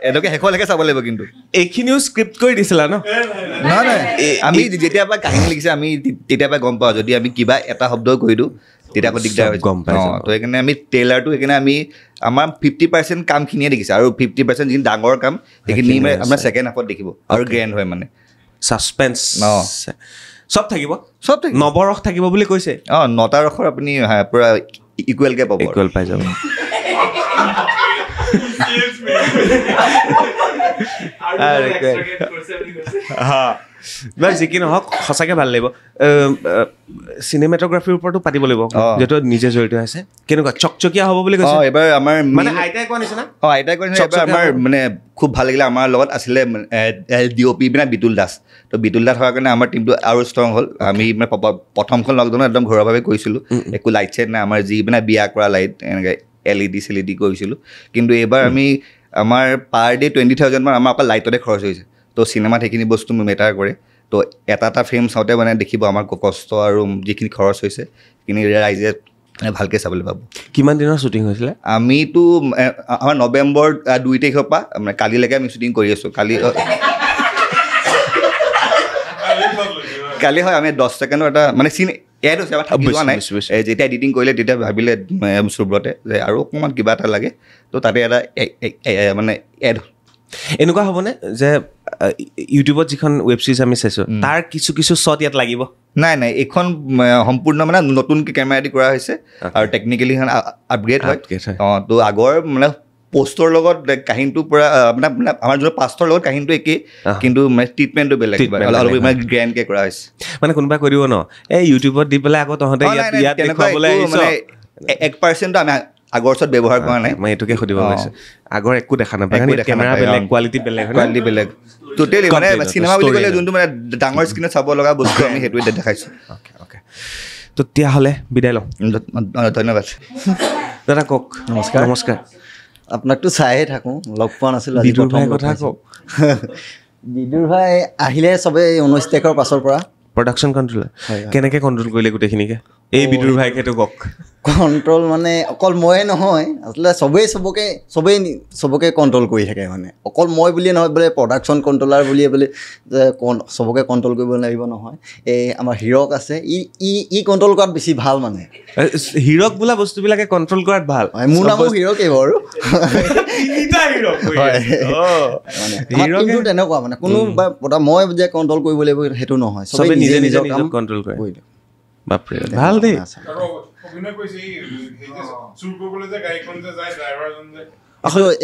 এনেকৈ শেষলৈকে চাব লাগিব কিন্তু এইখিনিও স্ক্ৰিপ্ট কৰি দিছিলা ন নহয় নহয় আমি যেতিয়াৰ পৰা কাহিনী লিখিছে আমি তেতিয়াৰ পৰা গম পাওঁ যদি আমি কিবা এটা শব্দ কৈ দিওঁ তেতিয়া আকৌ দিগদাৰ হৈ গম পাই তো সেইকাৰণে আমি ট্ৰেইলাৰটো সেইকাৰণে আমি আমাৰ 50% কামখিনিয়ে দেখিছে আৰু 50% যিখিনি ডাঙৰ কাম সেইখিনি আপোনাৰ ছেকেণ্ড হাফত দেখিব আৰু গ্ৰেণ্ড হয় মানে ছাছপেন্স চব থাকিব নৱৰস থাকিব বুলি কৈছে নটা ৰসৰ আপুনি পূৰা ইকুৱেলকৈ পাব ইকুৱেল পাই যাব যি কি নহওক সঁচাকৈ ভাল লাগিব চিনেমেটোগ্ৰাফীৰ ওপৰতো পাতিব লাগিব যিহেতু নিজে জড়িত আছে কেনেকুৱা চকচকীয়া হ'ব বুলি কৈছে এবাৰ আমাৰ মানে আইতাই কোৱা নিচিনা আইতাই কোৱা নিচিনা আমাৰ মানে খুব ভাল লাগিলে আমাৰ লগত আছিলে DOP মানে বিতুল দাস তো বিতুল দাস হোৱাৰ কাৰণে আমাৰ টিমটো আৰু ষ্ট্ৰং হ'ল আমি মানে প্ৰথমখন লকডাউনত একদম ঘৰুৱাভাৱে কৰিছিলোঁ একো লাইট চাইট নাই আমাৰ যি মানে বিয়া কৰা লাইট এনেকৈ LED কৰিছিলোঁ কিন্তু এইবাৰ আমি আমাৰ পাৰ ডে 20,000 মান আমাৰ অকল লাইটতে খৰচ হৈছে তো চিনেমাত সেইখিনি বস্তু মেটাৰ কৰে তো এটা ফ্ৰেম চাওঁতে মানে দেখিব আমাৰ কষ্ট আৰু যিখিনি খৰচ হৈছে সেইখিনি ৰাইজে মানে ভালকৈ চাবলৈ পাব কিমান দিনৰ শ্বুটিং হৈছিলে আমিতো আমাৰ নৱেম্বৰ 2 তাৰিখৰ পৰা মানে কালিলৈকে আমি শ্বুটিং কৰি আছোঁ কালি কালি হয় আমি 10 ছেকেণ্ডৰ এটা মানে চিন এড হৈছে আমাৰ থাকি যোৱা নাই যেতিয়া এডিটিং কৰিলে তেতিয়া ভাবিলে সুব্ৰতে যে আৰু অকণমান কিবা এটা লাগে তো তাতে এটা মানে এড এনেকুৱা হ'বনে যে ইউটিউবত যিখন ৱেব ছিৰিজ আমি চাইছোঁ তাৰ কিছু কিছু শ্বট ইয়াত লাগিব নাই এইখন সম্পূৰ্ণ মানে নতুনকৈ কেমেৰা দি কৰা হৈছে আৰু টেকনিকেলি এখন আপগ্ৰেড হয় তো আগৰ মানে পোষ্টৰ লগত কাহিনীটো পূৰা মানে আমাৰ যোনটো পাষ্টৰ লগত কাহিনীটো একেই কিন্তু মানে ট্ৰিটমেণ্টটো বেলেগ অলপ মানে গ্ৰেণ্ডকৈ কৰা হৈছে মানে কোনোবাই কৈ দিব ন এই ইউটিউবত দি পেলাই আকৌ তহঁতে ইয়াত দেখুৱাবলৈ মানে 1% আমি আগৰ ওচৰত ব্যৱহাৰ কৰা নাই মই এইটোকে সুধিব পাৰিছোঁ আগৰ একো দেখা নাপায় কেমেৰা বেলেগ কোৱালিটি বেলেগ টোটেলি মানে চিনেমা বুলি ক'লে যোনটো মানে ডাঙৰ স্ক্ৰীণত চাব লগা বস্তু আমি সেইটোৱে দেখাইছোঁ অ'কে তেতিয়াহ'লে বিদায় লওঁ ধন্যবাদ দাদা কওক নমস্কাৰ আপোনাকতো চাইহে থাকোঁ লগ পোৱা নাছিলোঁ বিদুৰ ভাইৰ কথা কওক বিদুৰ ভাই আহিলে চবেই 19 তাৰিখৰ পাছৰ পৰা প্ৰডাকশ্যন কণ্ট্ৰল কেনেকৈ কণ্ট্ৰল কৰিলে গোটেইখিনিকে এই বিদুৰ ভাইক সেইটো কওক কণ্ট্ৰল মানে অকল ময়ে নহয় আচলতে চবেই কণ্ট্ৰল কৰি থাকে মানে অকল মই বুলিয়ে নহয় বোলে প্ৰডাকশ্যন কণ্ট্ৰলাৰ বুলিয়ে বোলে চবকে কণ্ট্ৰল কৰিব লাগিব নহয় এই আমাৰ হিৰক আছে ই কণ্ট্ৰল কৰাত বেছি ভাল মানে হিৰক বোলা বস্তুবিলাকে কণ্ট্ৰল কৰাত ভাল মোৰ নামো হিৰকেই বাৰু কিন্তু তেনেকুৱা মানে কোনো মই যে কণ্ট্ৰল কৰিব লাগিব সেইটো নহয় চবেই নিজে নিজৰ কাম কণ্ট্ৰল কৰে বাপৰে ভাল দেই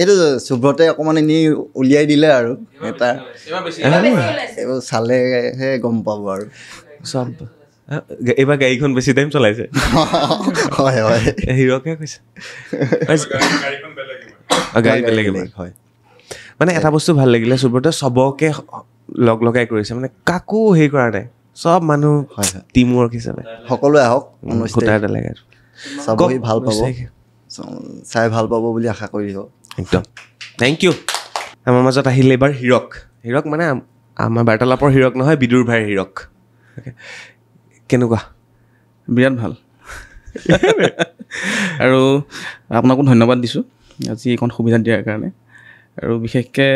এইটো সুব্ৰতে অকণমান এনেই উলিয়াই দিলে আৰু এটা এইবোৰ চালেহে গম পাব আৰু চব এইবাৰ গাড়ীখন বেছি টাইম চলাইছে হয় হিৰকে কৈছে গাড়ী বেলেগ হয় মানে এটা বস্তু ভাল লাগিলে সুব্ৰতে চবকে লগাই কৰিছে মানে কাকো হেৰি কৰা নাই সব মানুহ টিম ৱৰ্ক হিচাপে সকলোৱে আহক চাবহি ভাল পাব চাই ভাল পাব বুলি আশা কৰিছোঁ একদম থেংক ইউ আমাৰ মাজত আহিলে এইবাৰ হিৰক মানে আমাৰ বাৰ্তালাপৰ হিৰক নহয় বিদুৰ ভাইৰ হিৰক কেনেকুৱা বিৰাট ভাল আৰু আপোনাকো ধন্যবাদ দিছোঁ আজি এইখন সুবিধা দিয়াৰ কাৰণে আৰু বিশেষকৈ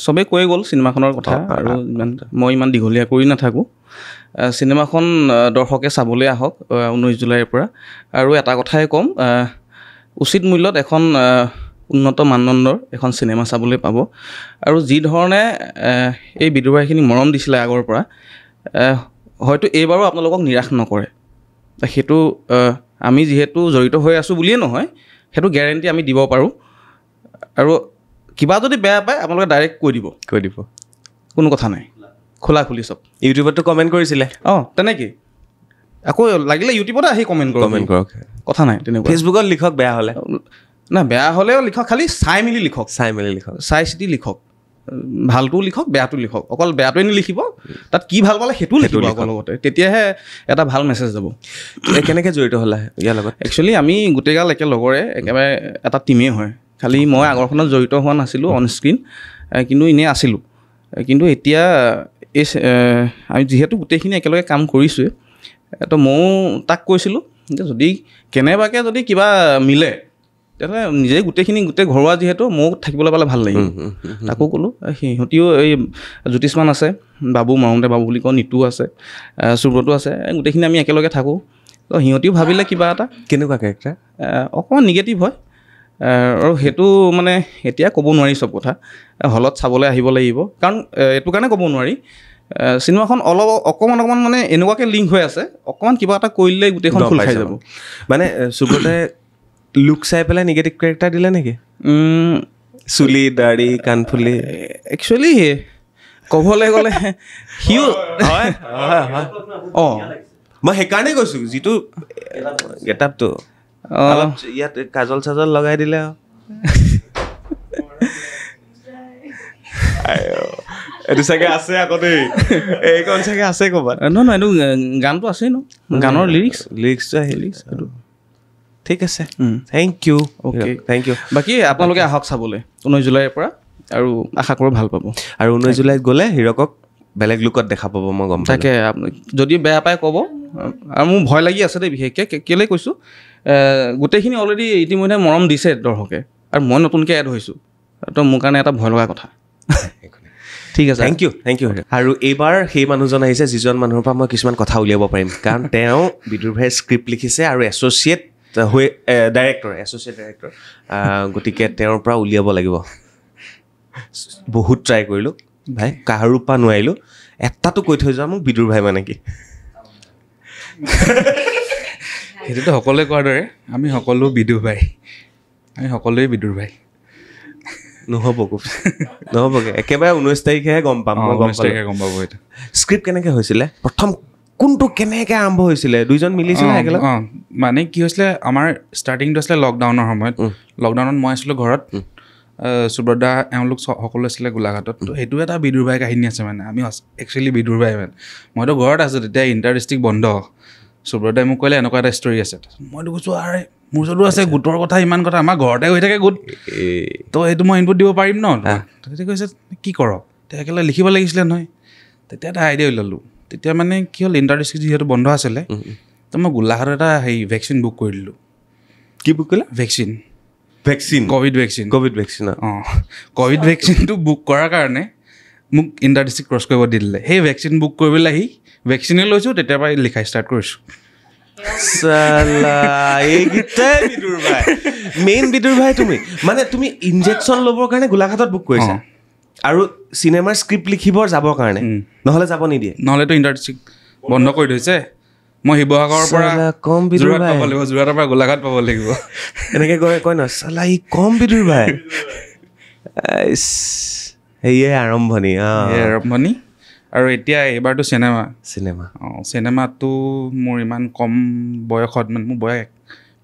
চবেই কৈ গ'ল চিনেমাখনৰ কথা আৰু মই ইমান দীঘলীয়া কৰি নাথাকোঁ চিনেমাখন দৰ্শকে চাবলৈ আহক 19 জুলাইৰ পৰা আৰু এটা কথাই ক'ম উচিত মূল্যত এখন উন্নত মানদণ্ডৰ এখন চিনেমা চাবলৈ পাব আৰু যি ধৰণে এই বিদুৰ ভাইখিনি মৰম দিছিলে আগৰ পৰা হয়তো এইবাৰো আপোনালোকক নিৰাশ নকৰে সেইটো আমি যিহেতু জড়িত হৈ আছোঁ বুলিয়ে নহয় সেইটো গেৰেণ্টি আমি দিব পাৰোঁ আৰু কিবা যদি বেয়া পায় আপোনালোকে ডাইৰেক্ট কৈ দিব কোনো কথা নাই খোলাখুলি চব ইউটিউবতো কমেণ্ট কৰিছিলে তেনেকেই আকৌ লাগিলে ইউটিউবতে আহি কমেণ্ট কৰক কথা নাই তেনেকুৱা ফেচবুকত লিখক বেয়া হ'লে না বেয়া হ'লেও লিখক খালি চাই মেলি লিখক চাই চিতি লিখক ভালটোও লিখক বেয়াটো লিখক অকল বেয়াটোৱে নিলিখিব তাত কি ভাল পালে সেইটো লিখিব আকৌ লগতে তেতিয়াহে এটা ভাল মেছেজ যাব কেনেকৈ জড়িত হ'লা ইয়াৰ লগত একচুৱেলি আমি গোটেইগাল একে লগৰে একেবাৰে এটা টিমেই হয় খালি মই আগৰখনত জড়িত হোৱা নাছিলোঁ অন স্ক্ৰীণ কিন্তু এনেই আছিলোঁ কিন্তু এতিয়া এই আমি যিহেতু গোটেইখিনি একেলগে কাম কৰিছোঁৱে তো ময়ো তাক কৈছিলোঁ যে যদি কেনেবাকৈ যদি কিবা মিলে তেতিয়াহ'লে নিজেই গোটেই ঘৰুৱা যিহেতু মোক থাকিবলৈ পালে ভাল লাগিব তাকো ক'লোঁ সিহঁতিও এই জ্যোতিষমান আছে বাবু মৰমতে বাবু বুলি কওঁ নিতু আছে সুব্ৰতো আছে গোটেইখিনি আমি একেলগে থাকোঁ তো সিহঁতিও ভাবিলে কিবা এটা কেনেকুৱা কেৰেক্টাৰ অকণমান নিগেটিভ হয় আৰু সেইটো মানে এতিয়া ক'ব নোৱাৰি চব কথা হলত চাবলৈ আহিব লাগিব কাৰণ এইটো কাৰণে ক'ব নোৱাৰি চিনেমাখন অকণমান মানে এনেকুৱাকৈ লিংক হৈ আছে অকণমান কিবা এটা কৰিলে গোটেইখন খোল খাই যাব মানে সুব্ৰতে লুক চাই পেলাই নিগেটিভ কেৰেক্টাৰ দিলে নেকি চুলি দাড়ি কাণফুলি একচুৱেলি ক'বলৈ গ'লে সিও হয় মই সেইকাৰণে কৈছোঁ যিটো গেটআপটো ইয়াত কাজল চাজল লগাই দিলে এইটো চাগে আছে আকৌ দেই এইখন চাগে আছে ক'ৰবাত নহয় এইটো গানটো আছেই ন গানৰ লিৰিক্সটো এইটো ঠিক আছে thank you okay thank you বাকী আপোনালোকে আহক চাবলৈ 19 জুলাইৰ পৰা আৰু আশা কৰোঁ ভাল পাব আৰু 19 জুলাইত গ'লে হিৰকক বেলেগ লুকত দেখা পাব মই গম পাওঁ তাকে যদি বেয়া পায় ক'ব আৰু মোৰ ভয় লাগি আছে দেই বিশেষকৈ কেলৈ কৈছোঁ গোটেইখিনি অলৰেডি ইতিমধ্যে মৰম দিছে দৰ্শকে আৰু মই নতুনকৈ এড হৈছোঁ তো মোৰ কাৰণে এটা ভয় লগা কথা ঠিক আছে থেংক ইউ আৰু এইবাৰ সেই মানুহজন আহিছে যিজন মানুহৰ পৰা মই কিছুমান কথা উলিয়াব পাৰিম কাৰণ তেওঁ বিদুৰ ভাইৰ স্ক্ৰিপ্ট লিখিছে আৰু এছ'চিয়েট ডাইৰেক্টৰ গতিকে তেওঁৰ পৰা উলিয়াব লাগিব বহুত ট্ৰাই কৰিলোঁ ভাই কাৰো পৰা নোৱাৰিলোঁ এটাটো কৈ থৈ যোৱা মোক বিদুৰ ভাই মানে কি সেইটোতো সকলোৱে কোৱাৰ দৰে আমি সকলো বিদুৰ ভাই আমি সকলোৱে বিদুৰ ভাই নহ'বগে একেবাৰে 19 তাৰিখেহে গম পাম মই গম পাব এইটো স্ক্ৰিপ্ট কেনেকৈ হৈছিলে প্ৰথম কোনটো কেনেকৈ আৰম্ভ হৈছিলে দুইজন মিলিছিলে একেলগে মানে কি হৈছিলে আমাৰ ষ্টাৰ্টিংটো আছিলে লকডাউনৰ সময়ত লকডাউনত মই আছিলোঁ ঘৰত সুব্ৰতদা এওঁলোক সকলো আছিলে গোলাঘাটত তো সেইটো এটা বিদুৰ ভাই কাহিনী আছে মানে আমি একচুৱেলি বিদুৰ ভাই মানে মইতো ঘৰত আছোঁ তেতিয়া ইণ্টাৰ ডিষ্ট্ৰিক্ট বন্ধ সুব্ৰতদাই মোক ক'লে এনেকুৱা এটা ষ্টৰি আছে মইতো কৈছোঁ আৰে মোৰ ওচৰতো আছে গোটৰ কথা ইমান কথা আমাৰ ঘৰতে হৈ থাকে গোট তো সেইটো মই ইনপুট দিব পাৰিম ন তেতিয়া কৈছে কি কৰ তেতিয়া একেলগে লিখিব লাগিছিলে নহয় তেতিয়া এটা আইডিয়া ওলালোঁ তেতিয়া মানে কি হ'ল ইণ্টাৰ ডিষ্ট্ৰিক্ট যিহেতু বন্ধ আছিলে তো মই গোলাঘাটত এটা হেৰি ভেকচিন বুক কৰি দিলোঁ কি বুক কৰিলে ভেকচিন ক'ভিড ভেকচিন অঁ ক'ভিড ভেকচিনটো বুক কৰাৰ কাৰণে মোক ইণ্টাৰ ডিষ্ট্ৰিক্ট ক্ৰছ কৰিব দি দিলে সেই ভেকচিন বুক কৰিবলৈ আহি ভেকচিনে লৈছোঁ তেতিয়াৰ পৰা লিখা ষ্টাৰ্ট কৰিছোঁ মেইন বিদুৰ ভাই তুমি মানে তুমি ইনজেকশ্যন ল'বৰ কাৰণে গোলাঘাটত বুক কৰিছা আৰু চিনেমাৰ স্ক্ৰিপ্ট লিখিব যাবৰ কাৰণে নহ'লে যাব নিদিয়ে নহ'লেতো ইণ্টাৰ ডিষ্ট্ৰিক্ট বন্ধ কৰি থৈছে মই শিৱসাগৰৰ পৰা যোৰহাট পাব লাগিব যোৰহাটৰ পৰা গোলাঘাট পাব লাগিব এনেকৈ কয় ন চালা ই কম বিদুৰ ভাই সেয়ে আৰম্ভণি আৰু এতিয়া এইবাৰতো চিনেমাটো মোৰ ইমান কম বয়সত মানে মোৰ বয়স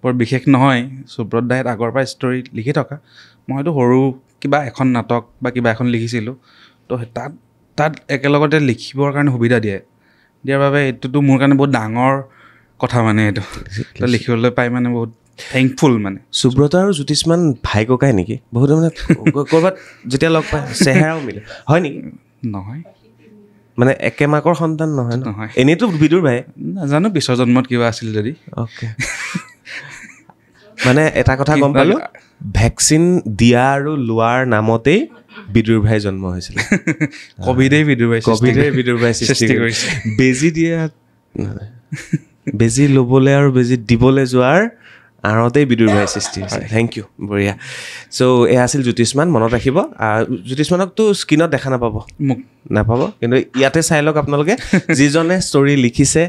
বৰ বিশেষ নহয় সুব্ৰত দাই আগৰ পৰা ষ্টৰি লিখি থকা মইতো সৰু কিবা এখন নাটক বা কিবা এখন লিখিছিলোঁ তো তাত একেলগতে লিখিবৰ কাৰণে সুবিধা দিয়াৰ বাবে এইটোতো মোৰ কাৰণে বহুত ডাঙৰ কথা মানে এইটো লিখিবলৈ পাই মানে বহুত থেংকফুল মানে সুব্ৰত আৰু জ্যোতিষমান ভাই ককাই নেকি বহুতে মানে ক'ৰবাত যেতিয়া লগ পায় চেহেৰাও মিলে হয় নেকি নহয় মানে একে মাকৰ সন্তান নহয় নহয় এনেইতো বিদুৰ ভাই নাজানো পিছৰ জন্মত কিবা আছিল যদি অ'কে মানে এটা কথা গম পালোঁ ভেকচিন দিয়া আৰু লোৱাৰ নামতেই বিদুৰ ভাই জন্ম হৈছিলে ক'ভিডেই বিদুৰ ভাই সৃষ্টি কৰিছে বেজী দিয়া বেজী ল'বলৈ আৰু বেজী দিবলৈ যোৱাৰ আঁৰতেই বিদুৰ ভাই সৃষ্টি হৈছে থেংক ইউ বঢ়িয়া চ' এয়া আছিল জ্যোতিষমান মনত ৰাখিব জ্যোতিষমানকতো স্ক্ৰীণত দেখা নাপাব কিন্তু ইয়াতে চাই লওক আপোনালোকে যিজনে ষ্টৰি লিখিছে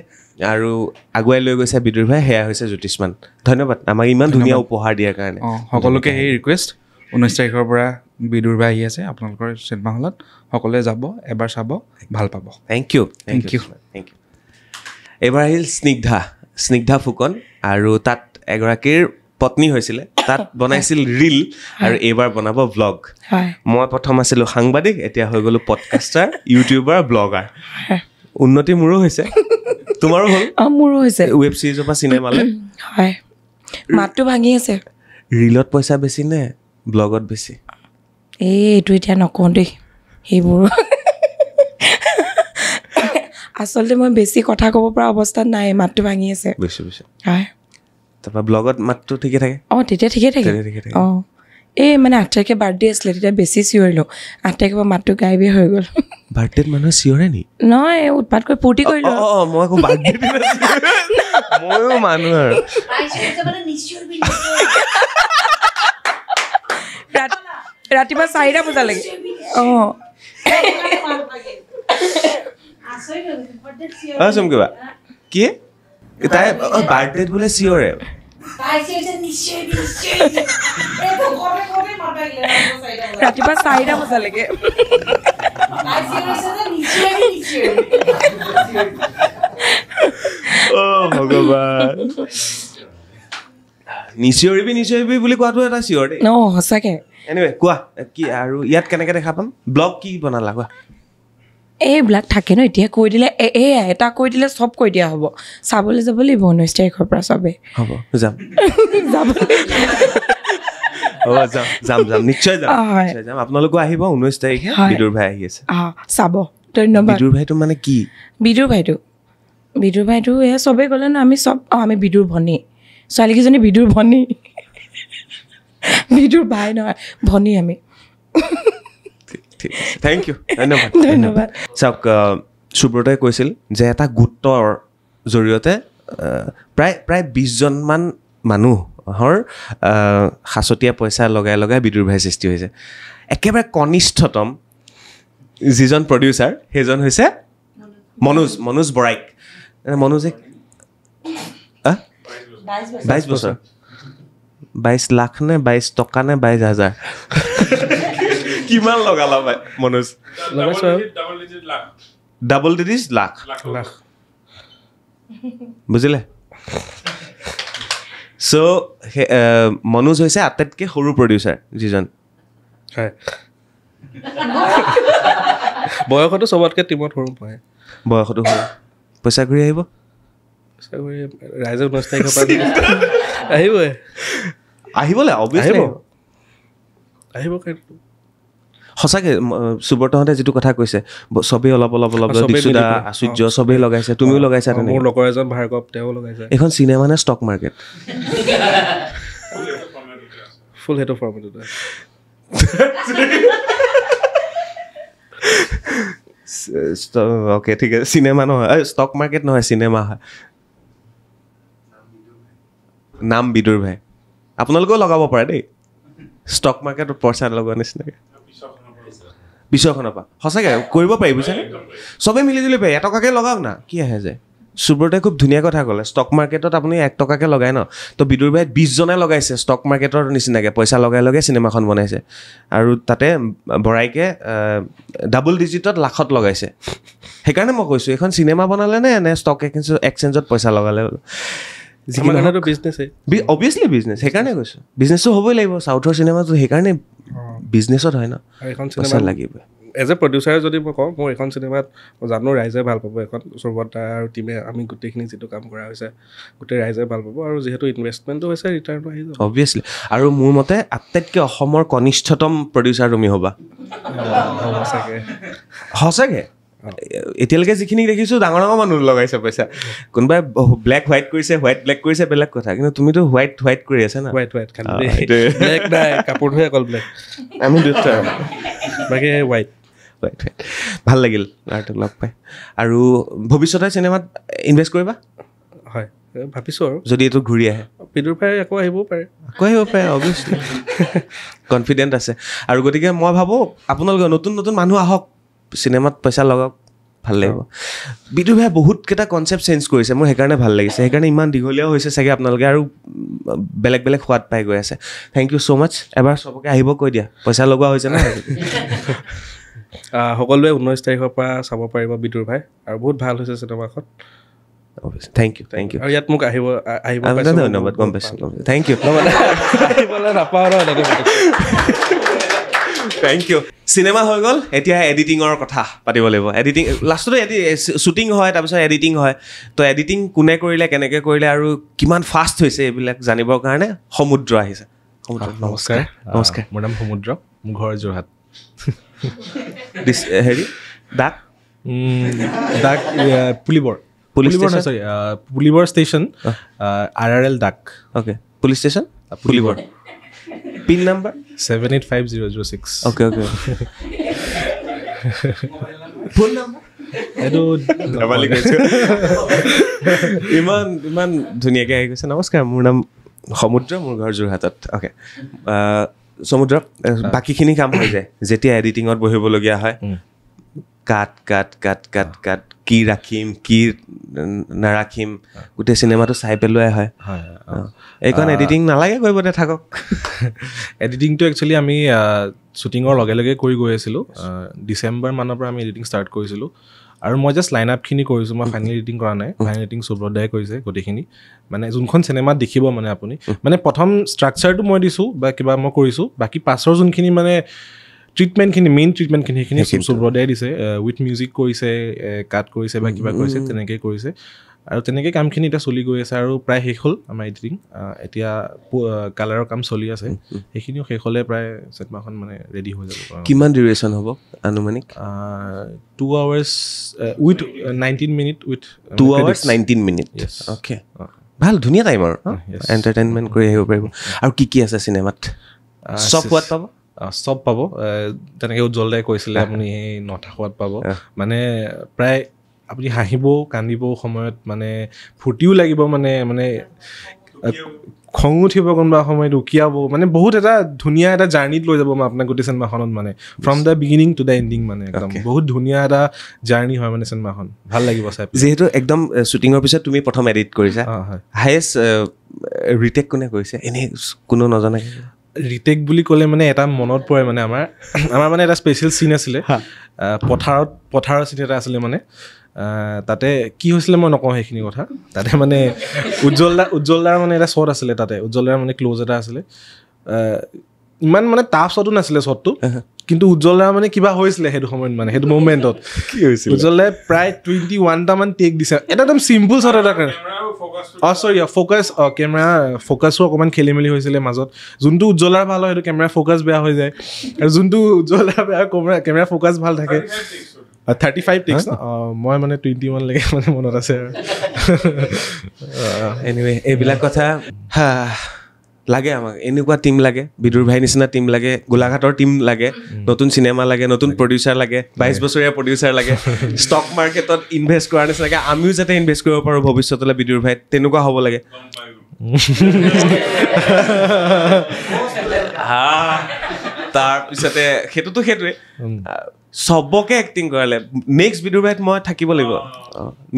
আৰু আগুৱাই লৈ গৈছে বিদুৰ ভাই সেয়া হৈছে জ্যোতিষমান ধন্যবাদ আমাক ইমান ধুনীয়া উপহাৰ দিয়াৰ কাৰণে সকলোকে সেই ৰিকুৱেষ্ট 19 তাৰিখৰ পৰা বিদুৰ ভাই আহি আছে আপোনালোকৰ চিনেমা হলত সকলোৱে যাব এবাৰ চাব ভাল পাব থেংক ইউ এইবাৰ আহিল স্নিগ্ধা ফুকন আৰু তাত এগৰাকীৰ পত্নী হৈছিলে তাত বনাইছিল ৰীল আৰু এইবাৰ বনাব ব্লগ মই প্ৰথম আছিলোঁ সাংবাদিক এতিয়া হৈ গ'লো পডকাষ্টাৰ ইউটিউবাৰ ব্লগাৰ উন্নতি মোৰো হৈছে তোমাৰো হ'ল মোৰো হৈছে ৱেব ছিৰিজৰ পৰা চিনেমালৈ হয় মাতটো ভাঙি আছে ৰীলত পইচা বেছি নে ব্লগত বেছি এইটো এতিয়া নকওঁ দেই সেইবোৰ আচলতে মই বেছি কথা ক'ব পৰা অৱস্থাত নাই মাতটো ভাঙি আছে হয় তাৰপৰা ব্লগত মাতটো ঠিকে থাকে তেতিয়া ঠিকে থাকে এই মানে 8 তাৰিখে বাৰ্থডে আছিলে তেতিয়া বেছি চিঞৰিলোঁ 8 তাৰিখৰ পৰা মাতটো গায়বী হৈ গ'ল বাৰ্থডেত মানুহে চিঞৰে নি নহয় উৎপাত কৰি ফূৰ্তি কৰিলোঁ মই আকৌ বাৰ্থডে ময়ো মানুহ আৰু ৰাতিপুৱা 4টা বজালৈকে কিবা কি তাই বাৰ্থডেত বোলে চিঞৰে ৰাতিপুৱা 4টা বজালৈকে ভগৱান নিচিঞৰিবি বুলি কোৱাটো এটা চিঞৰ দেই সঁচাকে এনিৱে কোৱা কি আৰু ইয়াত কেনেকে দেখা পাম ব্লগ কি বনালা কোৱা এইবিলাক থাকে ন এতিয়া কৈ দিলে এটা কৈ দিলে চব কৈ দিয়া হ'ব চাবলৈ যাব লাগিব 19 তাৰিখৰ পৰা চবে হ'ব যাম নিশ্চয় যাম আপোনালোকো আহিব 19 তাৰিখে বিদুৰ ভাই আহি আছে চাব ধন্যবাদ বিদুৰ ভাইটো মানে কি বিদুৰ ভাইটো এয়া চবেই ক'লে ন আমি চব আমি বিদুৰ ভনী ছোৱালীকেইজনী বিদুৰ ভনী বিদুৰ ভাই নহয় ভনী আমি ঠিক আছে থেংক ইউ ধন্যবাদ ধন্যবাদ চাওক সুব্ৰতই কৈছিল যে এটা গোটৰ জৰিয়তে প্ৰায় 20জনমান মানুহৰ সাঁচতীয়া পইচা লগাই লগাই বিদুৰভাই সৃষ্টি হৈছে একেবাৰে কনিষ্ঠতম যিজন প্ৰডিউচাৰ সেইজন হৈছে মনোজ বৰাইক মনোজে 22 বছৰ 22 লাখ নে 22 টকা নে 22,000 কিমান লগালা ভাই মনোজ ডাবল ডিজিট লাখ বুজিলে চ' মনোজ হৈছে আটাইতকৈ সৰু প্ৰডিউচাৰ যিজন বয়সতো চবতকৈ টিমত সৰু পায় বয়সতো সৰু পইচা ঘূৰি আহিব ৰাইজে 19 তাৰিখৰ পৰা আহিবই আহিবলৈ অবভিয়াছলি আহিব সঁচাকৈ সুব্ৰতহঁতে যিটো কথা কৈছে চবেই অলপ দীক্ষিতা আচুৰ্য চবেই লগাইছে তুমিও লগাইছা মোৰ লগৰ এজন ভাৰ্গৱ তেওঁ লগাইছে এইখন চিনেমা নে ষ্টক মাৰ্কেট ফুল সেইটো ফৰ্মেট অ'কে ঠিক আছে চিনেমা নহয় ষ্টক মাৰ্কেট নহয় চিনেমা হয় নাম বিদুৰ ভাই আপোনালোকেও লগাব পাৰে দেই ষ্টক মাৰ্কেটত পইচা লগোৱা নিচিনাকৈ বিশ্বখনৰ পৰা সঁচাকৈ কৰিব পাৰি বুজিছানে চবেই মিলিজুলি পাৰি 1 টকাকৈ লগাওক না কি আহে যায় সুব্ৰতে খুব ধুনীয়া কথা ক'লে ষ্টক মাৰ্কেটত আপুনি 1 টকাকৈ লগায় ন তো বিদুৰ ভাই 20জনে লগাইছে ষ্টক মাৰ্কেটৰ নিচিনাকৈ পইচা লগাই লগাই চিনেমাখন বনাইছে আৰু তাতে বৰাইকে ডাবল ডিজিটত লাখত লগাইছে সেইকাৰণে মই কৈছোঁ এইখন চিনেমা বনালে নে ষ্টক এক্সচেঞ্জত পইচা লগালে অবভিয়াছলি বিজনেছ সেইকাৰণে কৈছোঁ বিজনেছটো হ'বই লাগিব চাউথৰ চিনেমাটো সেইকাৰণে বিজনেছত হয় ন পইচা লাগিবই এজ এ প্ৰডিউচাৰ যদি মই কওঁ মোৰ এখন চিনেমাত মই জানো ৰাইজে ভাল পাব এখন সুব্ৰতা আৰু টিমে আমি গোটেইখিনি যিটো কাম কৰা হৈছে গোটেই ৰাইজে ভাল পাব আৰু যিহেতু ইনভেষ্টমেণ্টটো হৈছে ৰিটাৰ্ণটো আহি যাব অবভিয়াছলি আৰু মোৰ মতে আটাইতকৈ অসমৰ কনিষ্ঠতম প্ৰডিউচাৰ তুমি হ'বা সঁচাকৈ এতিয়ালৈকে যিখিনি দেখিছোঁ ডাঙৰ মানুহ লগাইছে পইচা কোনোবাই ব্লেক হোৱাইট কৰিছে হোৱাইট ব্লেক কৰিছে বেলেগ কথা কিন্তু তুমিতো হোৱাইট কৰি আছা না হোৱাইট কাপোৰটোহে অকল ব্লেক আমি দুটা বাকী হোৱাইট ভাল লাগিল ল'ৰাটোক লগ পাই আৰু ভৱিষ্যতে চিনেমাত ইনভেষ্ট কৰিবা হয় ভাবিছোঁ আৰু যদি এইটো ঘূৰি আহে বিদুৰ ভাই আকৌ আহিবও পাৰে অবভিয়াছলি কনফিডেণ্ট আছে আৰু গতিকে মই ভাবোঁ আপোনালোকে নতুন মানুহ আহক চিনেমাত পইচা লগাওক ভাল লাগিব বিদুৰ ভাই বহুতকেইটা কনচেপ্ট চেঞ্জ কৰিছে মোৰ সেইকাৰণে ভাল লাগিছে সেইকাৰণে ইমান দীঘলীয়াও হৈছে চাগে আপোনালোকে আৰু বেলেগ সোৱাদ পাই গৈ আছে থেংক ইউ ছ' মাছ এবাৰ চবকে আহিব কৈ দিয়া পইচা লগোৱা হৈছে না সকলোৱে 19 তাৰিখৰ পৰা চাব পাৰিব বিদুৰ ভাই আৰু বহুত ভাল হৈছে চিনেমাখন থেংক ইউ আৰু ইয়াত মোক আহিব ধন্যবাদ গম পাইছোঁ থেংক ইউ নাপাওঁ থেংক ইউ চিনেমা হৈ গ'ল এতিয়া এডিটিঙৰ কথা পাতিব লাগিব এডিটিং লাষ্টতে শ্বুটিং হয় তাৰপিছত এডিটিং হয় তো এডিটিং কোনে কৰিলে কেনেকৈ কৰিলে আৰু কিমান ফাষ্ট হৈছে এইবিলাক জানিবৰ কাৰণে সমুদ্ৰ আহিছে নমস্কাৰ মোৰ নাম সমুদ্ৰ মোৰ ঘৰ যোৰহাট হেৰি ডাক পুলিবৰ ষ্টেচন RRL ডাক okay police station Pulibor pin number 785006 okay phone number এইটো ইমান ধুনীয়াকৈ আহি গৈছে নমস্কাৰ মোৰ নাম সমুদ্ৰ মোৰ ঘৰ যোৰহাটত অ'কে সমুদ্ৰ বাকীখিনি কাম হৈ যায় যেতিয়া এডিটিঙত বহিবলগীয়া হয় কাট কি ৰাখিম কি নাৰাখিম গোটেই চিনেমাটো চাই পেলোৱাই হয় এইখন এডিটিং নালাগে কৰিব দে থাকক এডিটিংটো একচুৱেলি আমি শ্বুটিঙৰ লগে লগে কৰি গৈ আছিলোঁ ডিচেম্বৰ মানৰ পৰা আমি এডিটিং ষ্টাৰ্ট কৰিছিলোঁ আৰু মই জাষ্ট লাইন আপখিনি কৰিছোঁ মই ফাইনেল এডিটিং কৰা নাই ফাইনেল এডিটিং সুব্ৰতাই কৰিছে গোটেইখিনি মানে যোনখন চিনেমাত দেখিব মানে আপুনি মানে প্ৰথম ষ্ট্ৰাকচাৰটো মই দিছোঁ বা কিবা মই কৰিছোঁ বাকী পাছৰ যোনখিনি মানে ট্ৰিটমেণ্টখিনি মেইন ট্ৰিটমেণ্টখিনি সেইখিনি সুব্ৰতাই দিছে উইথ মিউজিক কৰিছে কাট কৰিছে বা কিবা কৰিছে তেনেকৈ কৰিছে আৰু তেনেকৈ কামখিনি এতিয়া চলি গৈ আছে আৰু প্ৰায় শেষ হ'ল আমাৰ এডিটিং এতিয়া কালাৰৰ কাম চলি আছে সেইখিনিও শেষ হ'লে প্ৰায় চিনেমাখন মানে ৰেডি হৈ যাব কিমান ডিউৰেশ্যন হ'ব আনুমানিক 2 hours with 19 minute with 2 hours 19 minute okay ভাল ধুনীয়া টাইম আৰু এণ্টাৰটেইনমেণ্ট কৰি আহিব পাৰিব আৰু কি আছে চিনেমাত চব সোৱাদ পাব চব পাব তেনেকৈ উজ্জ্বল দাই কৈছিলে আপুনি সেই নথাকোৱাত পাব মানে প্ৰায় আপুনি হাঁহিব কান্দিব সময়ত মানে ফূৰ্তিও লাগিব মানে খং উঠিব কোনোবা সময়ত উকিয়াব মানে বহুত এটা ধুনীয়া এটা জাৰ্ণিত লৈ যাব মই আপোনাক গোটেই চিনেমাখনত মানে from the beginning to the ending মানে একদম বহুত ধুনীয়া এটা জাৰ্ণি হয় মানে চিনেমাখন ভাল লাগিব চাই যিহেতু একদম শ্বুটিঙৰ পিছত তুমি প্ৰথম এডিট কৰিছা হায়েষ্ট ৰিটেক কোনে কৰিছে এনেই কোনো নজনাকৈ ৰিটেক বুলি ক'লে মানে এটা মনত পৰে মানে আমাৰ মানে এটা স্পেচিয়েল চিন আছিলে পথাৰৰ চিন এটা আছিলে মানে তাতে কি হৈছিলে মই নকওঁ সেইখিনি কথা তাতে মানে উজ্জ্বলদাৰ মানে এটা শ্বট আছিলে তাতে উজ্জ্বলদাৰ মানে ক্ল'জ এটা আছিলে ইমান মানে টাফ শ্বটো নাছিলে শ্বটটো কিন্তু উজ্জ্বলদাৰ মানে কিবা হৈছিলে সেইটো সময়ত মানে সেইটো মুভমেণ্টত কি হৈছিলে উজ্জ্বলদাই প্ৰায় 21টা মান টেক দিছে এটা একদম চিম্পুল শ্বট এটা চৰি কেমেৰা ফ'কাছো অকণমান খেলি মেলি হৈছিলে মাজত যোনটো উজ্জ্বলাৰ ভাল হয় সেইটো কেমেৰা ফ'কাছ বেয়া হৈ যায় আৰু যোনটো উজ্জ্বলাৰ বেয়া কেমেৰা ফ'কাছ ভাল থাকে 35 টেক্স মই মানে 21 লৈকে মানে মনত আছে আৰু এনিৱে এইবিলাক কথা লাগে আমাক এনেকুৱা টিম লাগে বিদুৰ ভাই নিচিনা টিম লাগে গোলাঘাটৰ টিম লাগে নতুন চিনেমা লাগে নতুন প্ৰডিউচাৰ লাগে 22 বছৰীয়া প্ৰডিউচাৰ লাগে ষ্টক মাৰ্কেটত ইনভেষ্ট কৰাৰ নিচিনাকৈ আমিও যাতে ইনভেষ্ট কৰিব পাৰোঁ ভৱিষ্যতলৈ বিদুৰ ভাই তেনেকুৱা হ'ব লাগে তাৰপিছতে সেইটোৱে চবকে এক্টিং কৰালে নেক্সট বিদুৰ ভাইত মই থাকিব লাগিব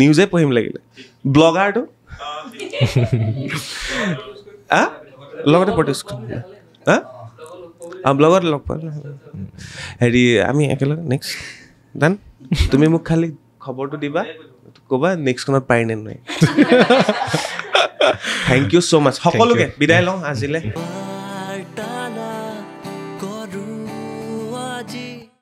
নিউজে পঢ়িম লাগিলে ব্লগাৰটো লগতে প্ৰডিউচ ব্লগত লগ পাল হেৰি আমি একেলগে নেক্সট ডান তুমি মোক খালি খবৰটো দিবা ক'বা নেক্সটখনত পাৰি নে নাই থেংক ইউ ছ' মাছ সকলোকে বিদায় লওঁ আজিলৈ